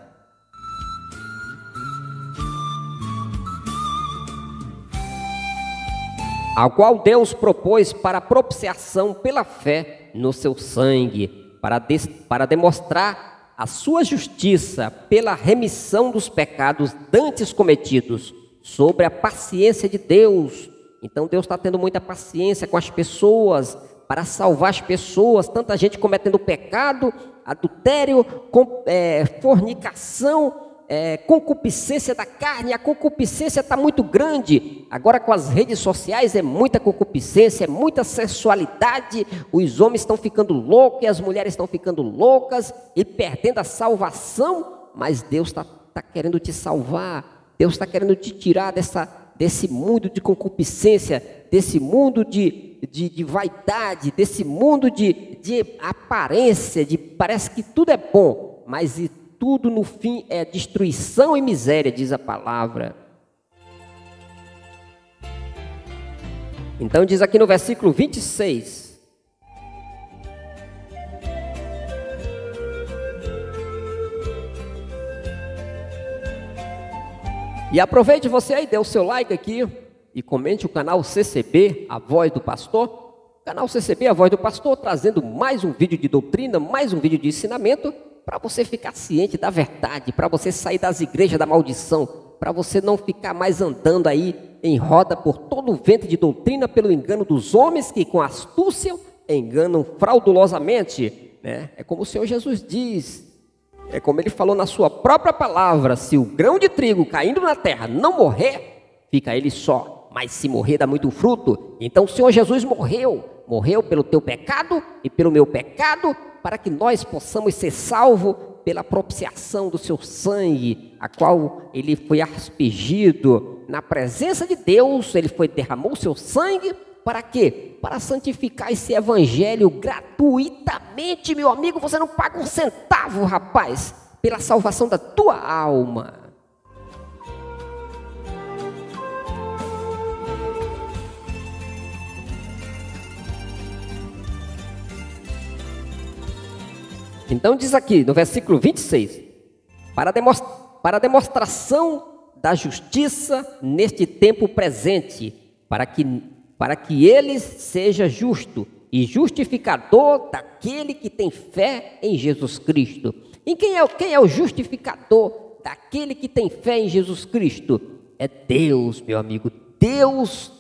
Ao qual Deus propôs para propiciação pela fé no seu sangue, para demonstrar a sua justiça pela remissão dos pecados dantes cometidos, sobre a paciência de Deus. Então Deus está tendo muita paciência com as pessoas, para salvar as pessoas, tanta gente cometendo pecado, adultério, fornicação, concupiscência da carne. A concupiscência está muito grande, agora com as redes sociais é muita concupiscência, é muita sensualidade, os homens estão ficando loucos e as mulheres estão ficando loucas e perdendo a salvação, mas Deus está querendo te salvar, Deus está querendo te tirar desse mundo de concupiscência, desse mundo de vaidade, desse mundo de aparência, parece que tudo é bom, mas tudo no fim é destruição e miséria, diz a palavra. Então diz aqui no versículo 26. E aproveite você aí, dê o seu like aqui e comente o canal CCB, a voz do pastor. O canal CCB, a voz do pastor, trazendo mais um vídeo de doutrina, mais um vídeo de ensinamento, para você ficar ciente da verdade, para você sair das igrejas da maldição, para você não ficar mais andando aí em roda por todo o vento de doutrina, pelo engano dos homens que com astúcia enganam fraudulosamente, né? É como o Senhor Jesus diz, é como Ele falou na sua própria palavra: se o grão de trigo caindo na terra não morrer, fica ele só, mas se morrer dá muito fruto. Então o Senhor Jesus morreu pelo teu pecado e pelo meu pecado, para que nós possamos ser salvos pela propiciação do seu sangue, a qual Ele foi aspergido na presença de Deus. Ele derramou o seu sangue, para quê? Para santificar esse evangelho gratuitamente, meu amigo. Você não paga um centavo, rapaz, pela salvação da tua alma. Então diz aqui no versículo 26, para demonstração da justiça neste tempo presente, para que ele seja justo e justificador daquele que tem fé em Jesus Cristo. E quem é o justificador daquele que tem fé em Jesus Cristo? É Deus, meu amigo. Deus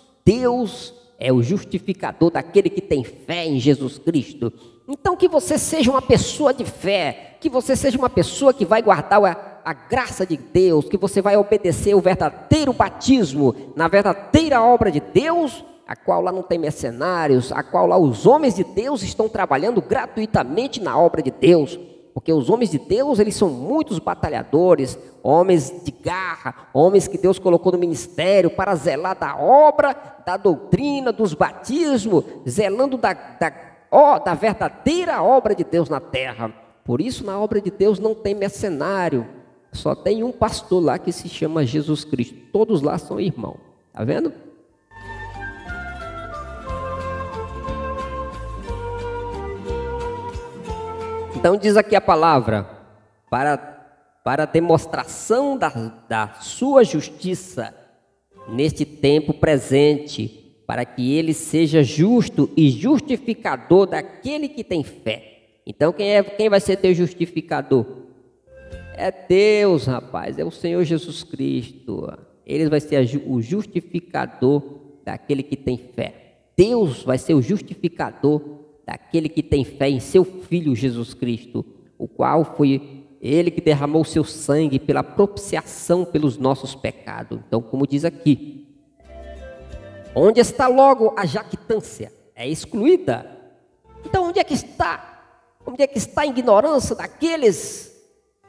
é o justificador daquele que tem fé em Jesus Cristo. Então que você seja uma pessoa de fé, que você seja uma pessoa que vai guardar a graça de Deus, que você vai obedecer o verdadeiro batismo, na verdadeira obra de Deus, a qual lá não tem mercenários, a qual lá os homens de Deus estão trabalhando gratuitamente na obra de Deus, porque os homens de Deus, eles são muitos batalhadores, homens de garra, homens que Deus colocou no ministério para zelar da obra, da doutrina, dos batismos, zelando da verdadeira obra de Deus na terra. Por isso na obra de Deus não tem mercenário, só tem um pastor lá que se chama Jesus Cristo. Todos lá são irmãos, tá vendo? Então diz aqui a palavra, para demonstração da sua justiça neste tempo presente, para que ele seja justo e justificador daquele que tem fé. Então quem vai ser teu justificador? É Deus, rapaz, é o Senhor Jesus Cristo. Ele vai ser o justificador daquele que tem fé. Deus vai ser o justificador daquele que tem fé em seu Filho Jesus Cristo, o qual foi Ele que derramou o seu sangue pela propiciação pelos nossos pecados. Então, como diz aqui, Onde está logo a jactância? É excluída. Então onde é que está? Onde é que está a ignorância daqueles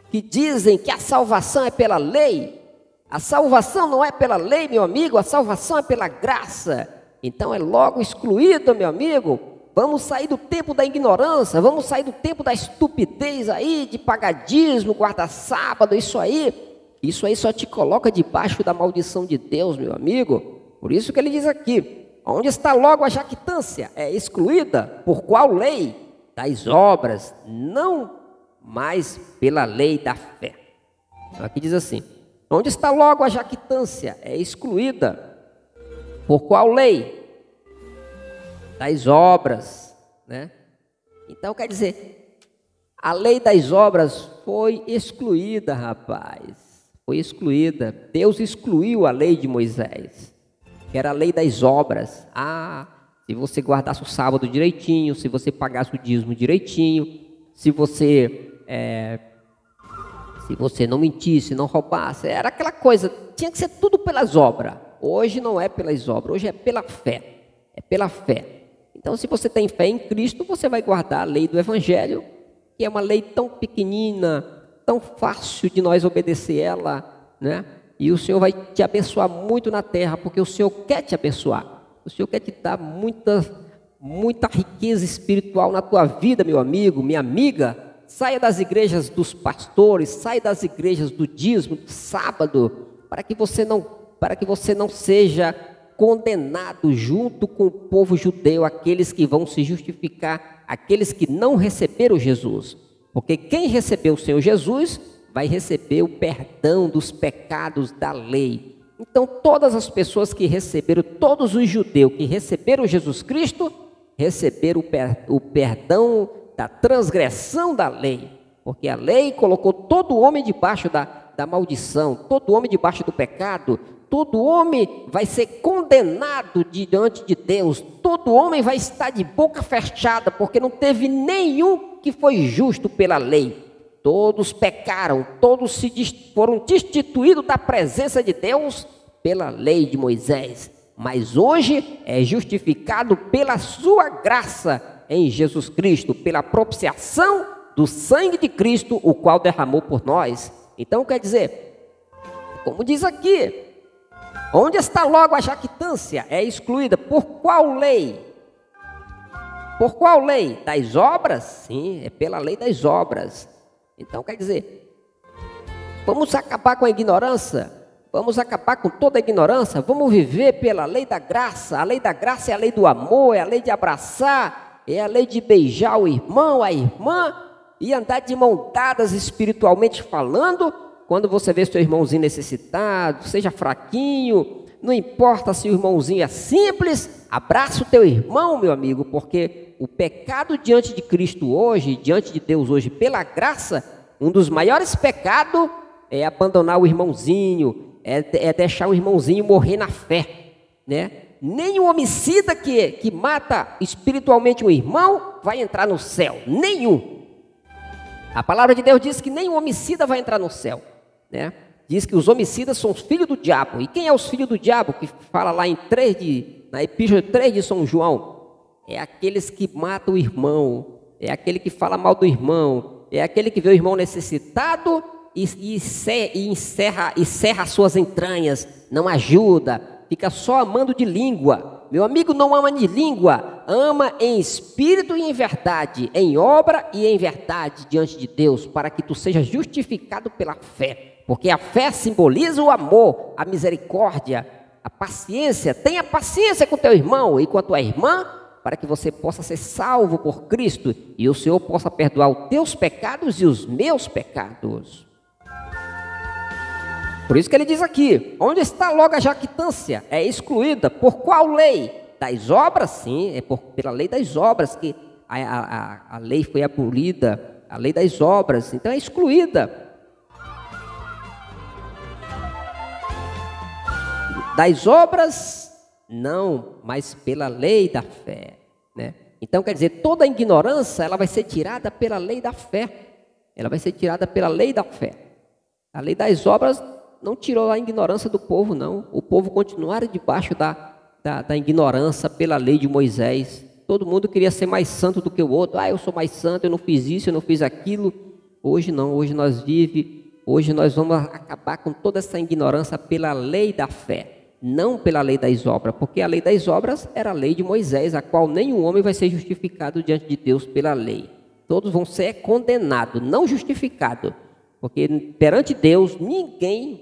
que dizem que a salvação é pela lei? A salvação não é pela lei, meu amigo, a salvação é pela graça. Então é logo excluído, meu amigo. Vamos sair do tempo da ignorância, vamos sair do tempo da estupidez aí, de pagadismo, guarda-sábado, isso aí só te coloca debaixo da maldição de Deus, meu amigo. Por isso que ele diz aqui, onde está logo a jactância? É excluída, por qual lei? Das obras, não mais pela lei da fé. Então aqui diz assim, onde está logo a jactância? É excluída, por qual lei? Das obras, né? Então quer dizer, a lei das obras foi excluída, rapaz. Foi excluída. Deus excluiu a lei de Moisés, que era a lei das obras. Se você guardasse o sábado direitinho, se você pagasse o dízimo direitinho, se você não mentisse, não roubasse, era aquela coisa, tinha que ser tudo pelas obras. Hoje não é pelas obras, hoje é pela fé. É pela fé. Então, se você tem fé em Cristo, você vai guardar a lei do Evangelho, que é uma lei tão pequenina, tão fácil de nós obedecer ela, né? E o Senhor vai te abençoar muito na terra, porque o Senhor quer te abençoar. O Senhor quer te dar muita riqueza espiritual na tua vida, meu amigo, minha amiga. Saia das igrejas dos pastores, saia das igrejas do dízimo, do sábado, para que você não seja condenado junto com o povo judeu, aqueles que vão se justificar, aqueles que não receberam Jesus. Porque quem recebeu o Senhor Jesus vai receber o perdão dos pecados da lei. Então todas as pessoas que receberam, todos os judeus que receberam Jesus Cristo, receberam o perdão da transgressão da lei. Porque a lei colocou todo homem debaixo da maldição, todo homem debaixo do pecado. Todo homem vai ser condenado diante de Deus. Todo homem vai estar de boca fechada, porque não teve nenhum que foi justo pela lei. Todos pecaram, todos foram destituídos da presença de Deus pela lei de Moisés. Mas hoje é justificado pela sua graça em Jesus Cristo, pela propiciação do sangue de Cristo, o qual derramou por nós. Então quer dizer, como diz aqui, onde está logo a jactância? É excluída. Por qual lei? Por qual lei? Das obras? Sim, é pela lei das obras. Então quer dizer, vamos acabar com a ignorância? Vamos acabar com toda a ignorância? Vamos viver pela lei da graça. A lei da graça é a lei do amor, é a lei de abraçar, é a lei de beijar o irmão, a irmã e andar de mão dadas espiritualmente falando. Quando você vê seu irmãozinho necessitado, seja fraquinho, não importa se o irmãozinho é simples, abraça o teu irmão, meu amigo, porque o pecado diante de Cristo hoje, diante de Deus hoje, pela graça, um dos maiores pecados é abandonar o irmãozinho, é deixar o irmãozinho morrer na fé, né? Nenhum homicida que mata espiritualmente um irmão vai entrar no céu, nenhum. A palavra de Deus diz que nenhum homicida vai entrar no céu. Né? Diz que os homicidas são os filhos do diabo. E quem é os filhos do diabo? Que fala lá na Epístola 3 de São João. É aqueles que matam o irmão, é aquele que fala mal do irmão, é aquele que vê o irmão necessitado e encerra as suas entranhas, não ajuda, fica só amando de língua. Meu amigo, não ama de língua, ama em espírito e em verdade, em obra e em verdade diante de Deus, para que tu sejas justificado pela fé. Porque a fé simboliza o amor, a misericórdia, a paciência. Tenha paciência com teu irmão e com a tua irmã, para que você possa ser salvo por Cristo e o Senhor possa perdoar os teus pecados e os meus pecados. Por isso que ele diz aqui, onde está logo a jactância? É excluída. Por qual lei? Das obras? Sim, é pela lei das obras que a lei foi abolida, a lei das obras, então é excluída. Das obras, não, mas pela lei da fé, né? Então, quer dizer, toda a ignorância, ela vai ser tirada pela lei da fé. Ela vai ser tirada pela lei da fé. A lei das obras não tirou a ignorância do povo, não. O povo continuara debaixo da ignorância pela lei de Moisés. Todo mundo queria ser mais santo do que o outro. Eu sou mais santo, eu não fiz isso, eu não fiz aquilo. Hoje não, hoje nós vamos acabar com toda essa ignorância pela lei da fé, não pela lei das obras, porque a lei das obras era a lei de Moisés, a qual nenhum homem vai ser justificado diante de Deus pela lei. Todos vão ser condenados, não justificados, porque perante Deus ninguém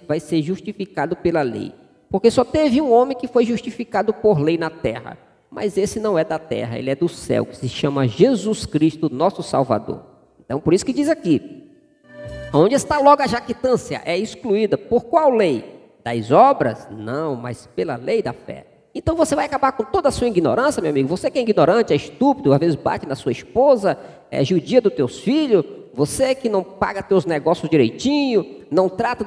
vai ser justificado pela lei, porque só teve um homem que foi justificado por lei na terra, mas esse não é da terra, ele é do céu, que se chama Jesus Cristo, nosso Salvador. Então por isso que diz aqui, onde está logo a jactância? É excluída. Por qual lei? Das obras? Não, mas pela lei da fé. Então você vai acabar com toda a sua ignorância, meu amigo. Você que é ignorante, é estúpido, às vezes bate na sua esposa, é judia dos teus filhos, você que não paga teus negócios direitinho, não trata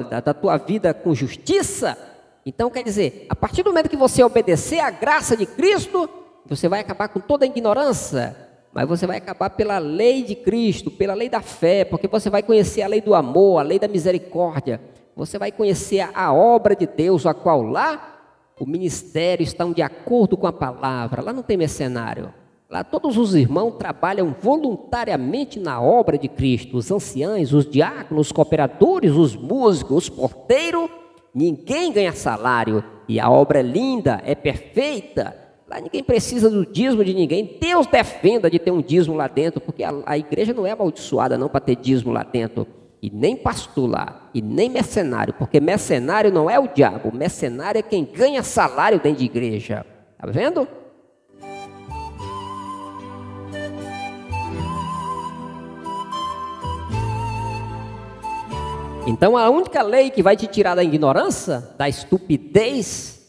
da tua vida com justiça. Então quer dizer, a partir do momento que você obedecer à graça de Cristo, você vai acabar com toda a ignorância. Mas você vai acabar pela lei de Cristo, pela lei da fé, porque você vai conhecer a lei do amor, a lei da misericórdia. Você vai conhecer a obra de Deus, a qual lá o ministério está de acordo com a palavra. Lá não tem mercenário. Lá todos os irmãos trabalham voluntariamente na obra de Cristo. Os anciãos, os diáconos, os cooperadores, os músicos, os porteiros. Ninguém ganha salário. E a obra é linda, é perfeita. Lá ninguém precisa do dízimo de ninguém. Deus defenda de ter um dízimo lá dentro, porque a igreja não é amaldiçoada não para ter dízimo lá dentro. E nem pastor lá, e nem mercenário, porque mercenário não é o diabo, mercenário é quem ganha salário dentro de igreja. Tá vendo? Então a única lei que vai te tirar da ignorância, da estupidez,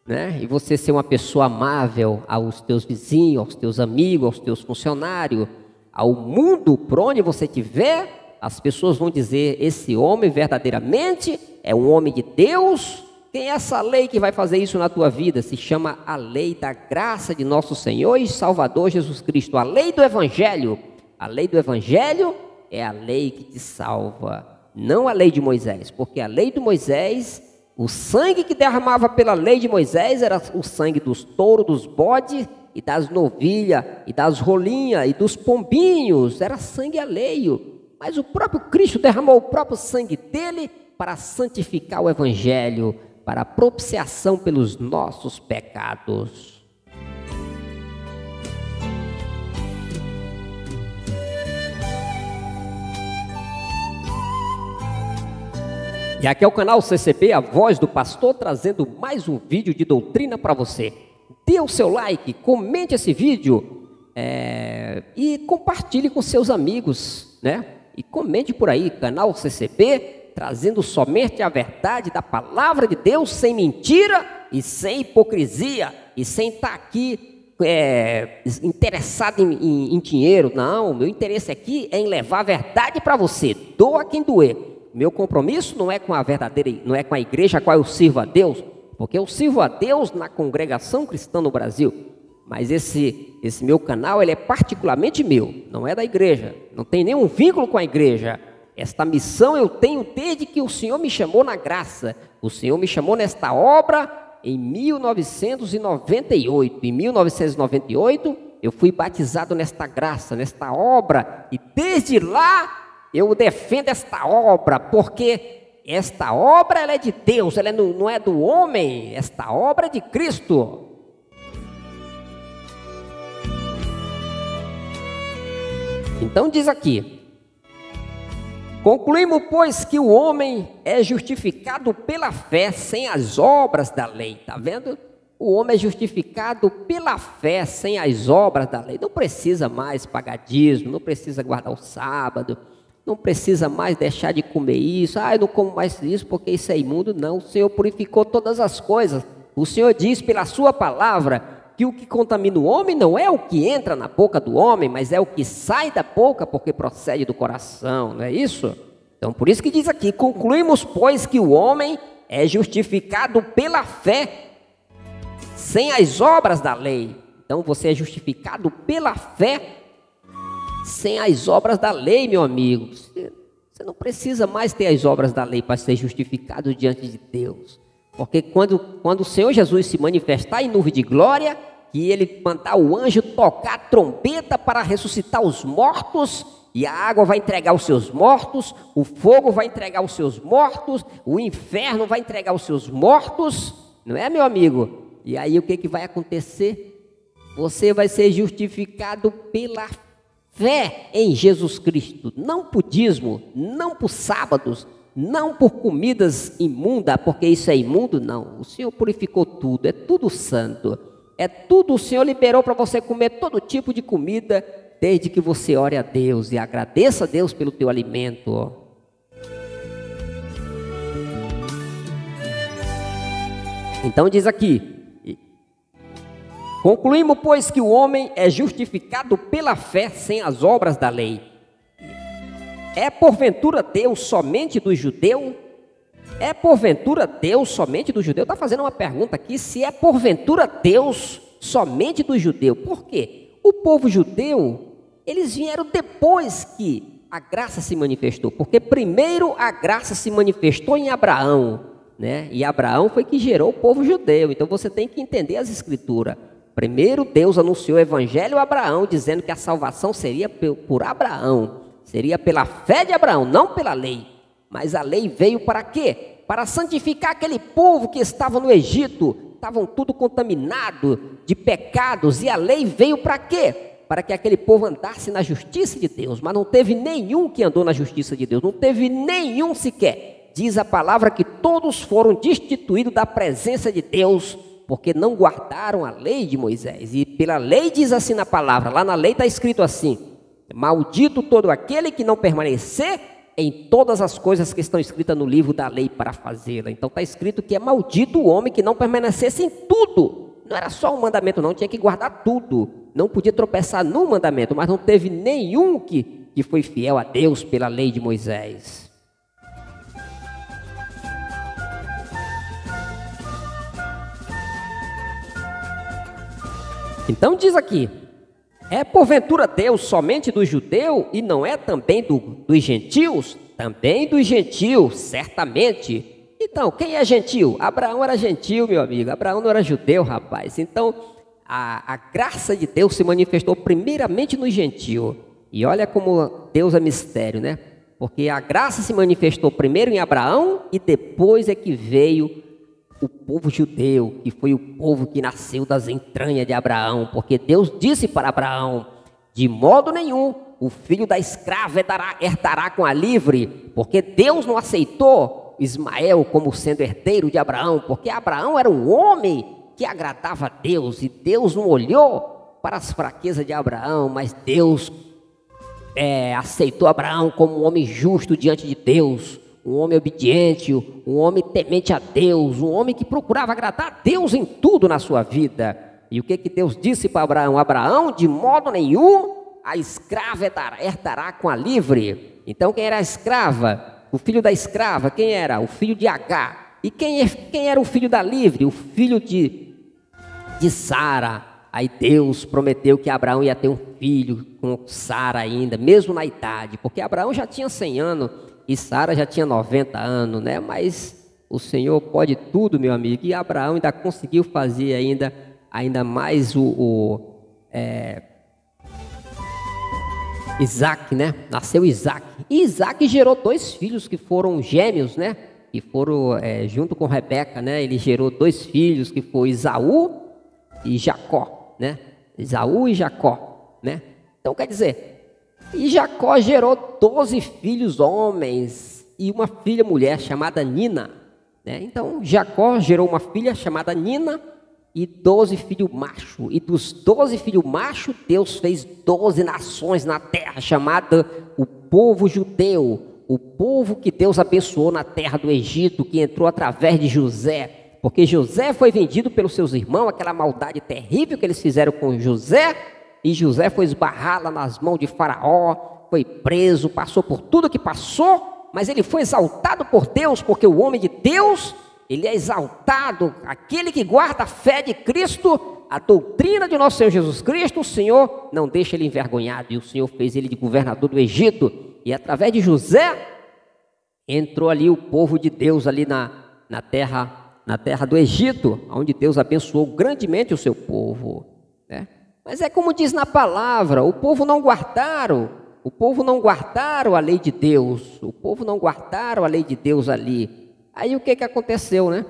né? E você ser uma pessoa amável aos teus vizinhos, aos teus amigos, aos teus funcionários, ao mundo por onde você estiver, as pessoas vão dizer, esse homem verdadeiramente é um homem de Deus. Tem essa lei que vai fazer isso na tua vida, se chama a lei da graça de nosso Senhor e Salvador Jesus Cristo, a lei do Evangelho. A lei do Evangelho é a lei que te salva, não a lei de Moisés, porque a lei de Moisés, o sangue que derramava pela lei de Moisés era o sangue dos touros, dos bodes e das novilhas e das rolinhas e dos pombinhos, era sangue alheio. Mas o próprio Cristo derramou o próprio sangue dele para santificar o Evangelho, para a propiciação pelos nossos pecados. E aqui é o canal CCB, a voz do pastor, trazendo mais um vídeo de doutrina para você. Dê o seu like, comente esse vídeo e compartilhe com seus amigos, né? E comente por aí, canal CCB, trazendo somente a verdade da palavra de Deus, sem mentira e sem hipocrisia, e sem estar aqui interessado em dinheiro. Não, o meu interesse aqui é em levar a verdade para você, doa quem doer. Meu compromisso não é com a verdadeira, não é com a igreja a qual eu sirvo a Deus, porque eu sirvo a Deus na congregação cristã no Brasil. Mas esse meu canal, ele é particularmente meu, não é da igreja, não tem nenhum vínculo com a igreja. Esta missão eu tenho desde que o Senhor me chamou na graça. O Senhor me chamou nesta obra em 1998. Em 1998, eu fui batizado nesta graça, nesta obra, e desde lá eu defendo esta obra, porque esta obra ela é de Deus, ela não é do homem, esta obra é de Cristo. Então diz aqui, concluímos, pois, que o homem é justificado pela fé sem as obras da lei. Está vendo? O homem é justificado pela fé sem as obras da lei. Não precisa mais pagar dízimo, não precisa guardar o sábado, não precisa mais deixar de comer isso. Eu não como mais isso porque isso é imundo. Não, o Senhor purificou todas as coisas. O Senhor diz pela sua palavra que o que contamina o homem não é o que entra na boca do homem, mas é o que sai da boca, porque procede do coração, não é isso? Então, por isso que diz aqui, concluímos, pois, que o homem é justificado pela fé, sem as obras da lei. Então, você é justificado pela fé, sem as obras da lei, meu amigo. Você não precisa mais ter as obras da lei para ser justificado diante de Deus. Porque quando o Senhor Jesus se manifestar em nuvem de glória, que ele mandar o anjo tocar a trombeta para ressuscitar os mortos, e a água vai entregar os seus mortos, o fogo vai entregar os seus mortos, o inferno vai entregar os seus mortos, não é, meu amigo? E aí o que vai acontecer? Você vai ser justificado pela fé em Jesus Cristo, não por dízimo, não por sábados, não por comidas imundas, porque isso é imundo, não. O Senhor purificou tudo, é tudo santo, é tudo, o Senhor liberou para você comer todo tipo de comida, desde que você ore a Deus e agradeça a Deus pelo teu alimento. Então diz aqui: concluímos, pois, que o homem é justificado pela fé sem as obras da lei. É porventura Deus somente do judeu? É porventura Deus somente do judeu? Está fazendo uma pergunta aqui, se é porventura Deus somente do judeu. Por quê? O povo judeu, eles vieram depois que a graça se manifestou, porque primeiro a graça se manifestou em Abraão, né? E Abraão foi que gerou o povo judeu. Então você tem que entender as escrituras. Primeiro Deus anunciou o evangelho a Abraão, dizendo que a salvação seria por Abraão, seria pela fé de Abraão, não pela lei. Mas a lei veio para quê? Para santificar aquele povo que estava no Egito. Estavam tudo contaminado de pecados, e a lei veio para quê? Para que aquele povo andasse na justiça de Deus. Mas não teve nenhum que andou na justiça de Deus, não teve nenhum sequer. Diz a palavra que todos foram destituídos da presença de Deus, porque não guardaram a lei de Moisés. E pela lei diz assim na palavra, lá na lei está escrito assim: maldito todo aquele que não permanecer em todas as coisas que estão escritas no livro da lei para fazê-la. Então está escrito que é maldito o homem que não permanecesse em tudo. Não era só um mandamento não, tinha que guardar tudo. Não podia tropeçar num mandamento, mas não teve nenhum que foi fiel a Deus pela lei de Moisés. Então diz aqui: é porventura Deus somente do judeu e não é também dos gentios? Também dos gentios, certamente. Então, quem é gentil? Abraão era gentil, meu amigo. Abraão não era judeu, rapaz. Então, a graça de Deus se manifestou primeiramente no gentio. E olha como Deus é mistério, né? Porque a graça se manifestou primeiro em Abraão e depois é que veio o povo judeu, que foi o povo que nasceu das entranhas de Abraão, porque Deus disse para Abraão: de modo nenhum o filho da escrava herdará com a livre, porque Deus não aceitou Ismael como sendo herdeiro de Abraão, porque Abraão era um homem que agradava a Deus, e Deus não olhou para as fraquezas de Abraão, mas Deus aceitou Abraão como um homem justo diante de Deus, um homem obediente, um homem temente a Deus, um homem que procurava agradar a Deus em tudo na sua vida. E o que Deus disse para Abraão? Abraão, de modo nenhum a escrava herdará com a livre. Então quem era a escrava? O filho da escrava, quem era? O filho de Agar. E quem era o filho da livre? O filho de Sara. Aí Deus prometeu que Abraão ia ter um filho com Sara ainda, mesmo na idade, porque Abraão já tinha 100 anos, e Sara já tinha 90 anos, né? Mas o Senhor pode tudo, meu amigo. E Abraão ainda conseguiu fazer ainda mais Isaac, né? Nasceu Isaac. E Isaac gerou 2 filhos que foram gêmeos, né? Que foram junto com Rebeca, né? Ele gerou 2 filhos que foram Esaú e Jacó, né? Esaú e Jacó, né? Então quer dizer, e Jacó gerou 12 filhos homens e uma filha mulher chamada Nina, né? Então Jacó gerou uma filha chamada Nina e 12 filhos machos. E dos 12 filhos machos, Deus fez 12 nações na terra, chamada o povo judeu, o povo que Deus abençoou na terra do Egito, que entrou através de José, porque José foi vendido pelos seus irmãos, aquela maldade terrível que eles fizeram com José, e José foi esbarrado nas mãos de Faraó, foi preso, passou por tudo que passou, mas ele foi exaltado por Deus, porque o homem de Deus, ele é exaltado, aquele que guarda a fé de Cristo, a doutrina de nosso Senhor Jesus Cristo, o Senhor não deixa ele envergonhado, e o Senhor fez ele de governador do Egito, e através de José, entrou ali o povo de Deus ali na terra na terra do Egito, onde Deus abençoou grandemente o seu povo, né? Mas é como diz na palavra, o povo não guardaram a lei de Deus, o povo não guardaram a lei de Deus ali. Aí o que aconteceu, né?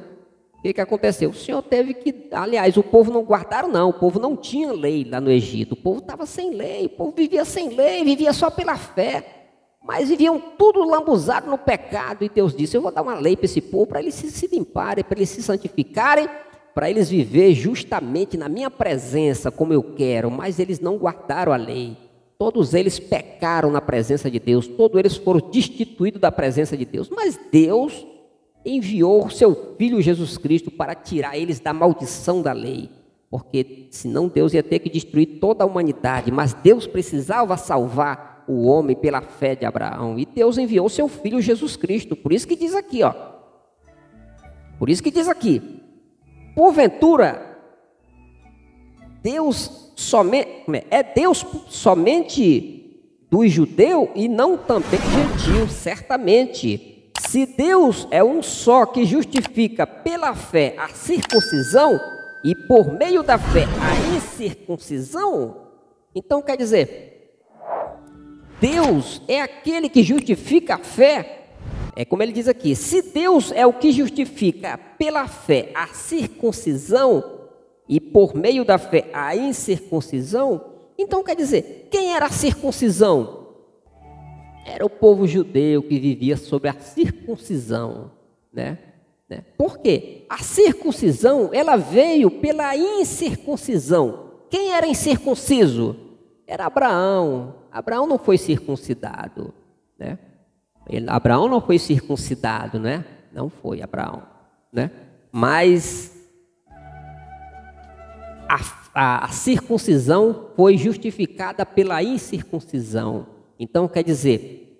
O que aconteceu? O Senhor teve que, aliás, o povo não guardaram não, o povo não tinha lei lá no Egito, o povo estava sem lei, o povo vivia sem lei, vivia só pela fé, mas viviam tudo lambuzado no pecado, e Deus disse, eu vou dar uma lei para esse povo, para eles se limparem, para eles se santificarem, para eles viver justamente na minha presença, como eu quero, mas eles não guardaram a lei. Todos eles pecaram na presença de Deus, todos eles foram destituídos da presença de Deus, mas Deus enviou o seu Filho Jesus Cristo para tirar eles da maldição da lei, porque senão Deus ia ter que destruir toda a humanidade, mas Deus precisava salvar o homem pela fé de Abraão, e Deus enviou o seu Filho Jesus Cristo. Por isso que diz aqui, porventura, Deus somente dos judeus e não também gentil, certamente. Se Deus é um só que justifica pela fé a circuncisão e por meio da fé a incircuncisão, então quer dizer, Deus é aquele que justifica a fé. É como ele diz aqui, se Deus é o que justifica pela fé a circuncisão e por meio da fé a incircuncisão, então quer dizer, quem era a circuncisão? Era o povo judeu que vivia sob a circuncisão, né? Por quê? A circuncisão, ela veio pela incircuncisão. Quem era incircunciso? Era Abraão. Abraão não foi circuncidado, né? Abraão não foi circuncidado, né? Não foi Abraão, né? Mas a circuncisão foi justificada pela incircuncisão. Então, quer dizer,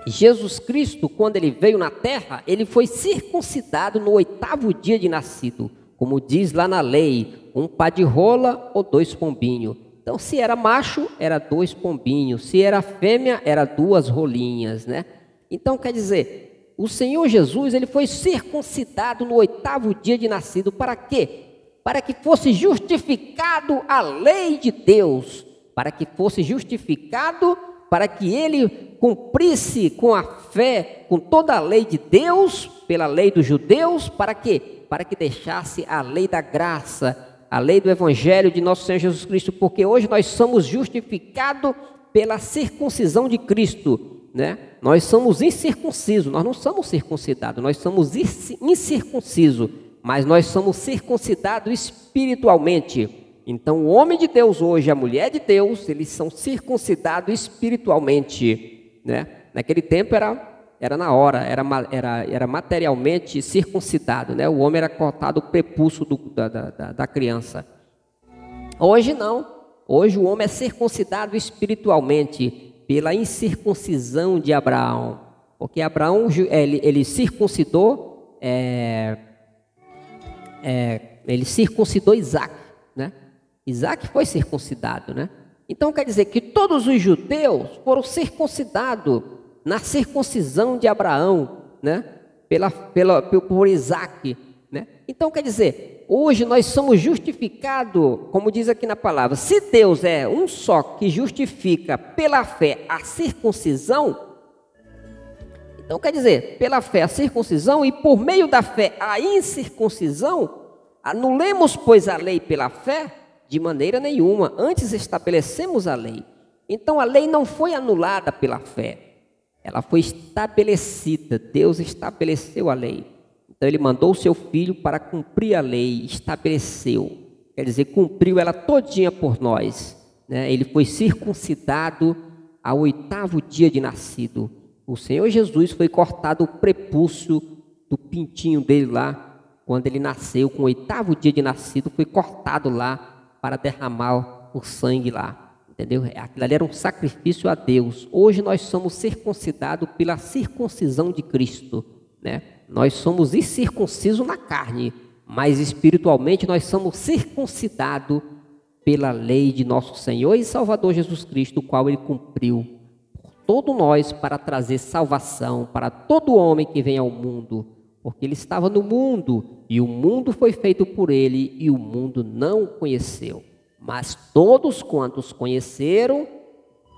Jesus Cristo, quando ele veio na terra, ele foi circuncidado no 8º dia de nascido, como diz lá na lei, 1 par de rola ou 2 pombinhos. Então, se era macho, era 2 pombinhos, se era fêmea, era 2 rolinhas, né? Então, quer dizer, o Senhor Jesus, ele foi circuncidado no 8º dia de nascido, para quê? Para que fosse justificado a lei de Deus, para que fosse justificado, para que ele cumprisse com a fé, com toda a lei de Deus, pela lei dos judeus, para quê? Para que deixasse a lei da graça, a lei do evangelho de nosso Senhor Jesus Cristo, porque hoje nós somos justificados pela circuncisão de Cristo, né? Nós somos incircuncisos, nós não somos circuncidados, nós somos incircuncisos, mas nós somos circuncidados espiritualmente. Então, o homem de Deus hoje, a mulher de Deus, eles são circuncidados espiritualmente, né? Naquele tempo era na hora, era materialmente circuncidado, né? O homem era cortado o prepúcio da criança. Hoje não, hoje o homem é circuncidado espiritualmente pela incircuncisão de Abraão, porque Abraão, ele circuncidou, ele circuncidou Isaac, né? Isaac foi circuncidado, né? Então quer dizer que todos os judeus foram circuncidados na circuncisão de Abraão, né? Por Isaac, né? Então quer dizer, hoje nós somos justificados, como diz aqui na palavra, se Deus é um só que justifica pela fé a circuncisão, então quer dizer, pela fé a circuncisão e por meio da fé a incircuncisão, anulemos, pois, a lei pela fé? De maneira nenhuma, antes estabelecemos a lei. Então a lei não foi anulada pela fé, ela foi estabelecida, Deus estabeleceu a lei. Então ele mandou o seu filho para cumprir a lei, estabeleceu, quer dizer, cumpriu ela todinha por nós, né? Ele foi circuncidado ao 8º dia de nascido. O Senhor Jesus foi cortado o prepúcio do pintinho dele lá, quando ele nasceu, com o 8º dia de nascido, foi cortado lá, para derramar o sangue lá, entendeu? Aquilo ali era um sacrifício a Deus. Hoje nós somos circuncidados pela circuncisão de Cristo, né? Nós somos incircuncisos na carne, mas espiritualmente nós somos circuncidados pela lei de nosso Senhor e Salvador Jesus Cristo, o qual ele cumpriu por todos nós para trazer salvação para todo homem que vem ao mundo. porque ele estava no mundo, e o mundo foi feito por ele, e o mundo não o conheceu. Mas todos quantos conheceram,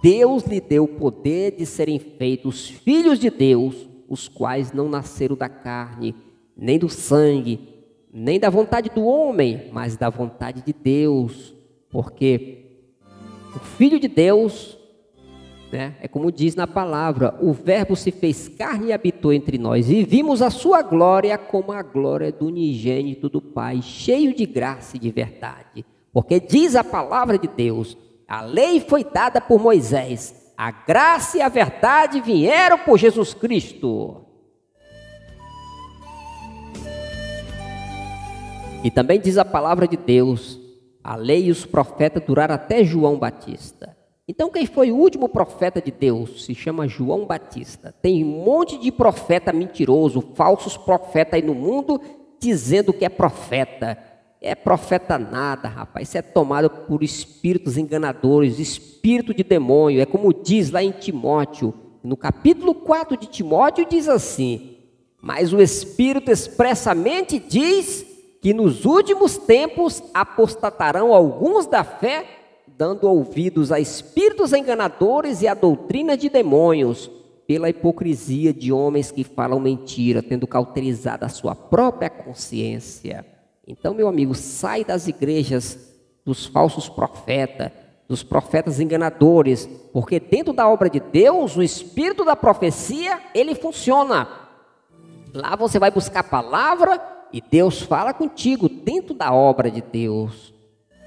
Deus lhe deu o poder de serem feitos filhos de Deus, os quais não nasceram da carne, nem do sangue, nem da vontade do homem, mas da vontade de Deus. Porque o Filho de Deus, né, é como diz na palavra, o Verbo se fez carne e habitou entre nós, e vimos a sua glória como a glória do unigênito do Pai, cheio de graça e de verdade. Porque diz a palavra de Deus, a lei foi dada por Moisés, a graça e a verdade vieram por Jesus Cristo. E também diz a palavra de Deus, a lei e os profetas duraram até João Batista. Então quem foi o último profeta de Deus? Se chama João Batista. Tem um monte de profeta mentiroso, falsos profetas aí no mundo, dizendo que é profeta. É profeta nada, rapaz. Isso é tomado por espíritos enganadores, espírito de demônio. É como diz lá em Timóteo, no capítulo 4 de Timóteo, diz assim: mas o Espírito expressamente diz que nos últimos tempos apostatarão alguns da fé, dando ouvidos a espíritos enganadores e a doutrina de demônios, pela hipocrisia de homens que falam mentira, tendo cauterizado a sua própria consciência. Então, meu amigo, sai das igrejas dos falsos profetas, dos profetas enganadores, porque dentro da obra de Deus, o espírito da profecia, ele funciona. Lá você vai buscar a palavra e Deus fala contigo dentro da obra de Deus.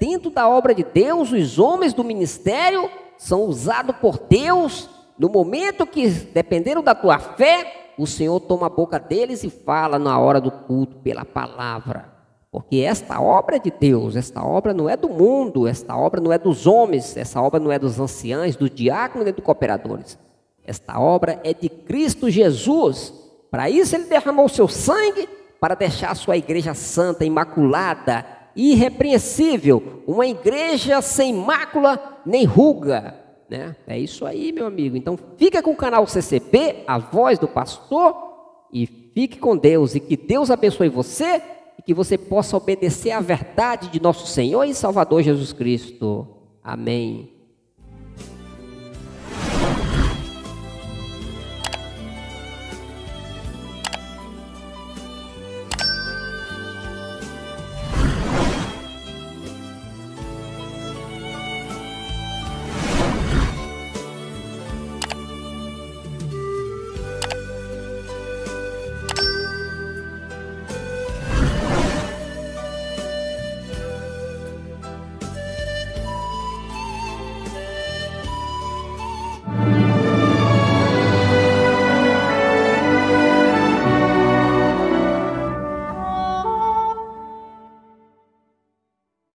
Dentro da obra de Deus, os homens do ministério são usados por Deus. No momento que dependeram da tua fé, o Senhor toma a boca deles e fala na hora do culto pela palavra. Porque esta obra é de Deus, esta obra não é do mundo, esta obra não é dos homens, essa obra não é dos anciãos, dos diáconos, nem dos cooperadores. Esta obra é de Cristo Jesus. Para isso ele derramou o seu sangue, para deixar a sua igreja santa, imaculada, irrepreensível, uma igreja sem mácula nem ruga, né? É isso aí, meu amigo. Então fica com o canal CCB, a voz do pastor, e fique com Deus, e que Deus abençoe você, e que você possa obedecer à verdade de nosso Senhor e Salvador Jesus Cristo. Amém.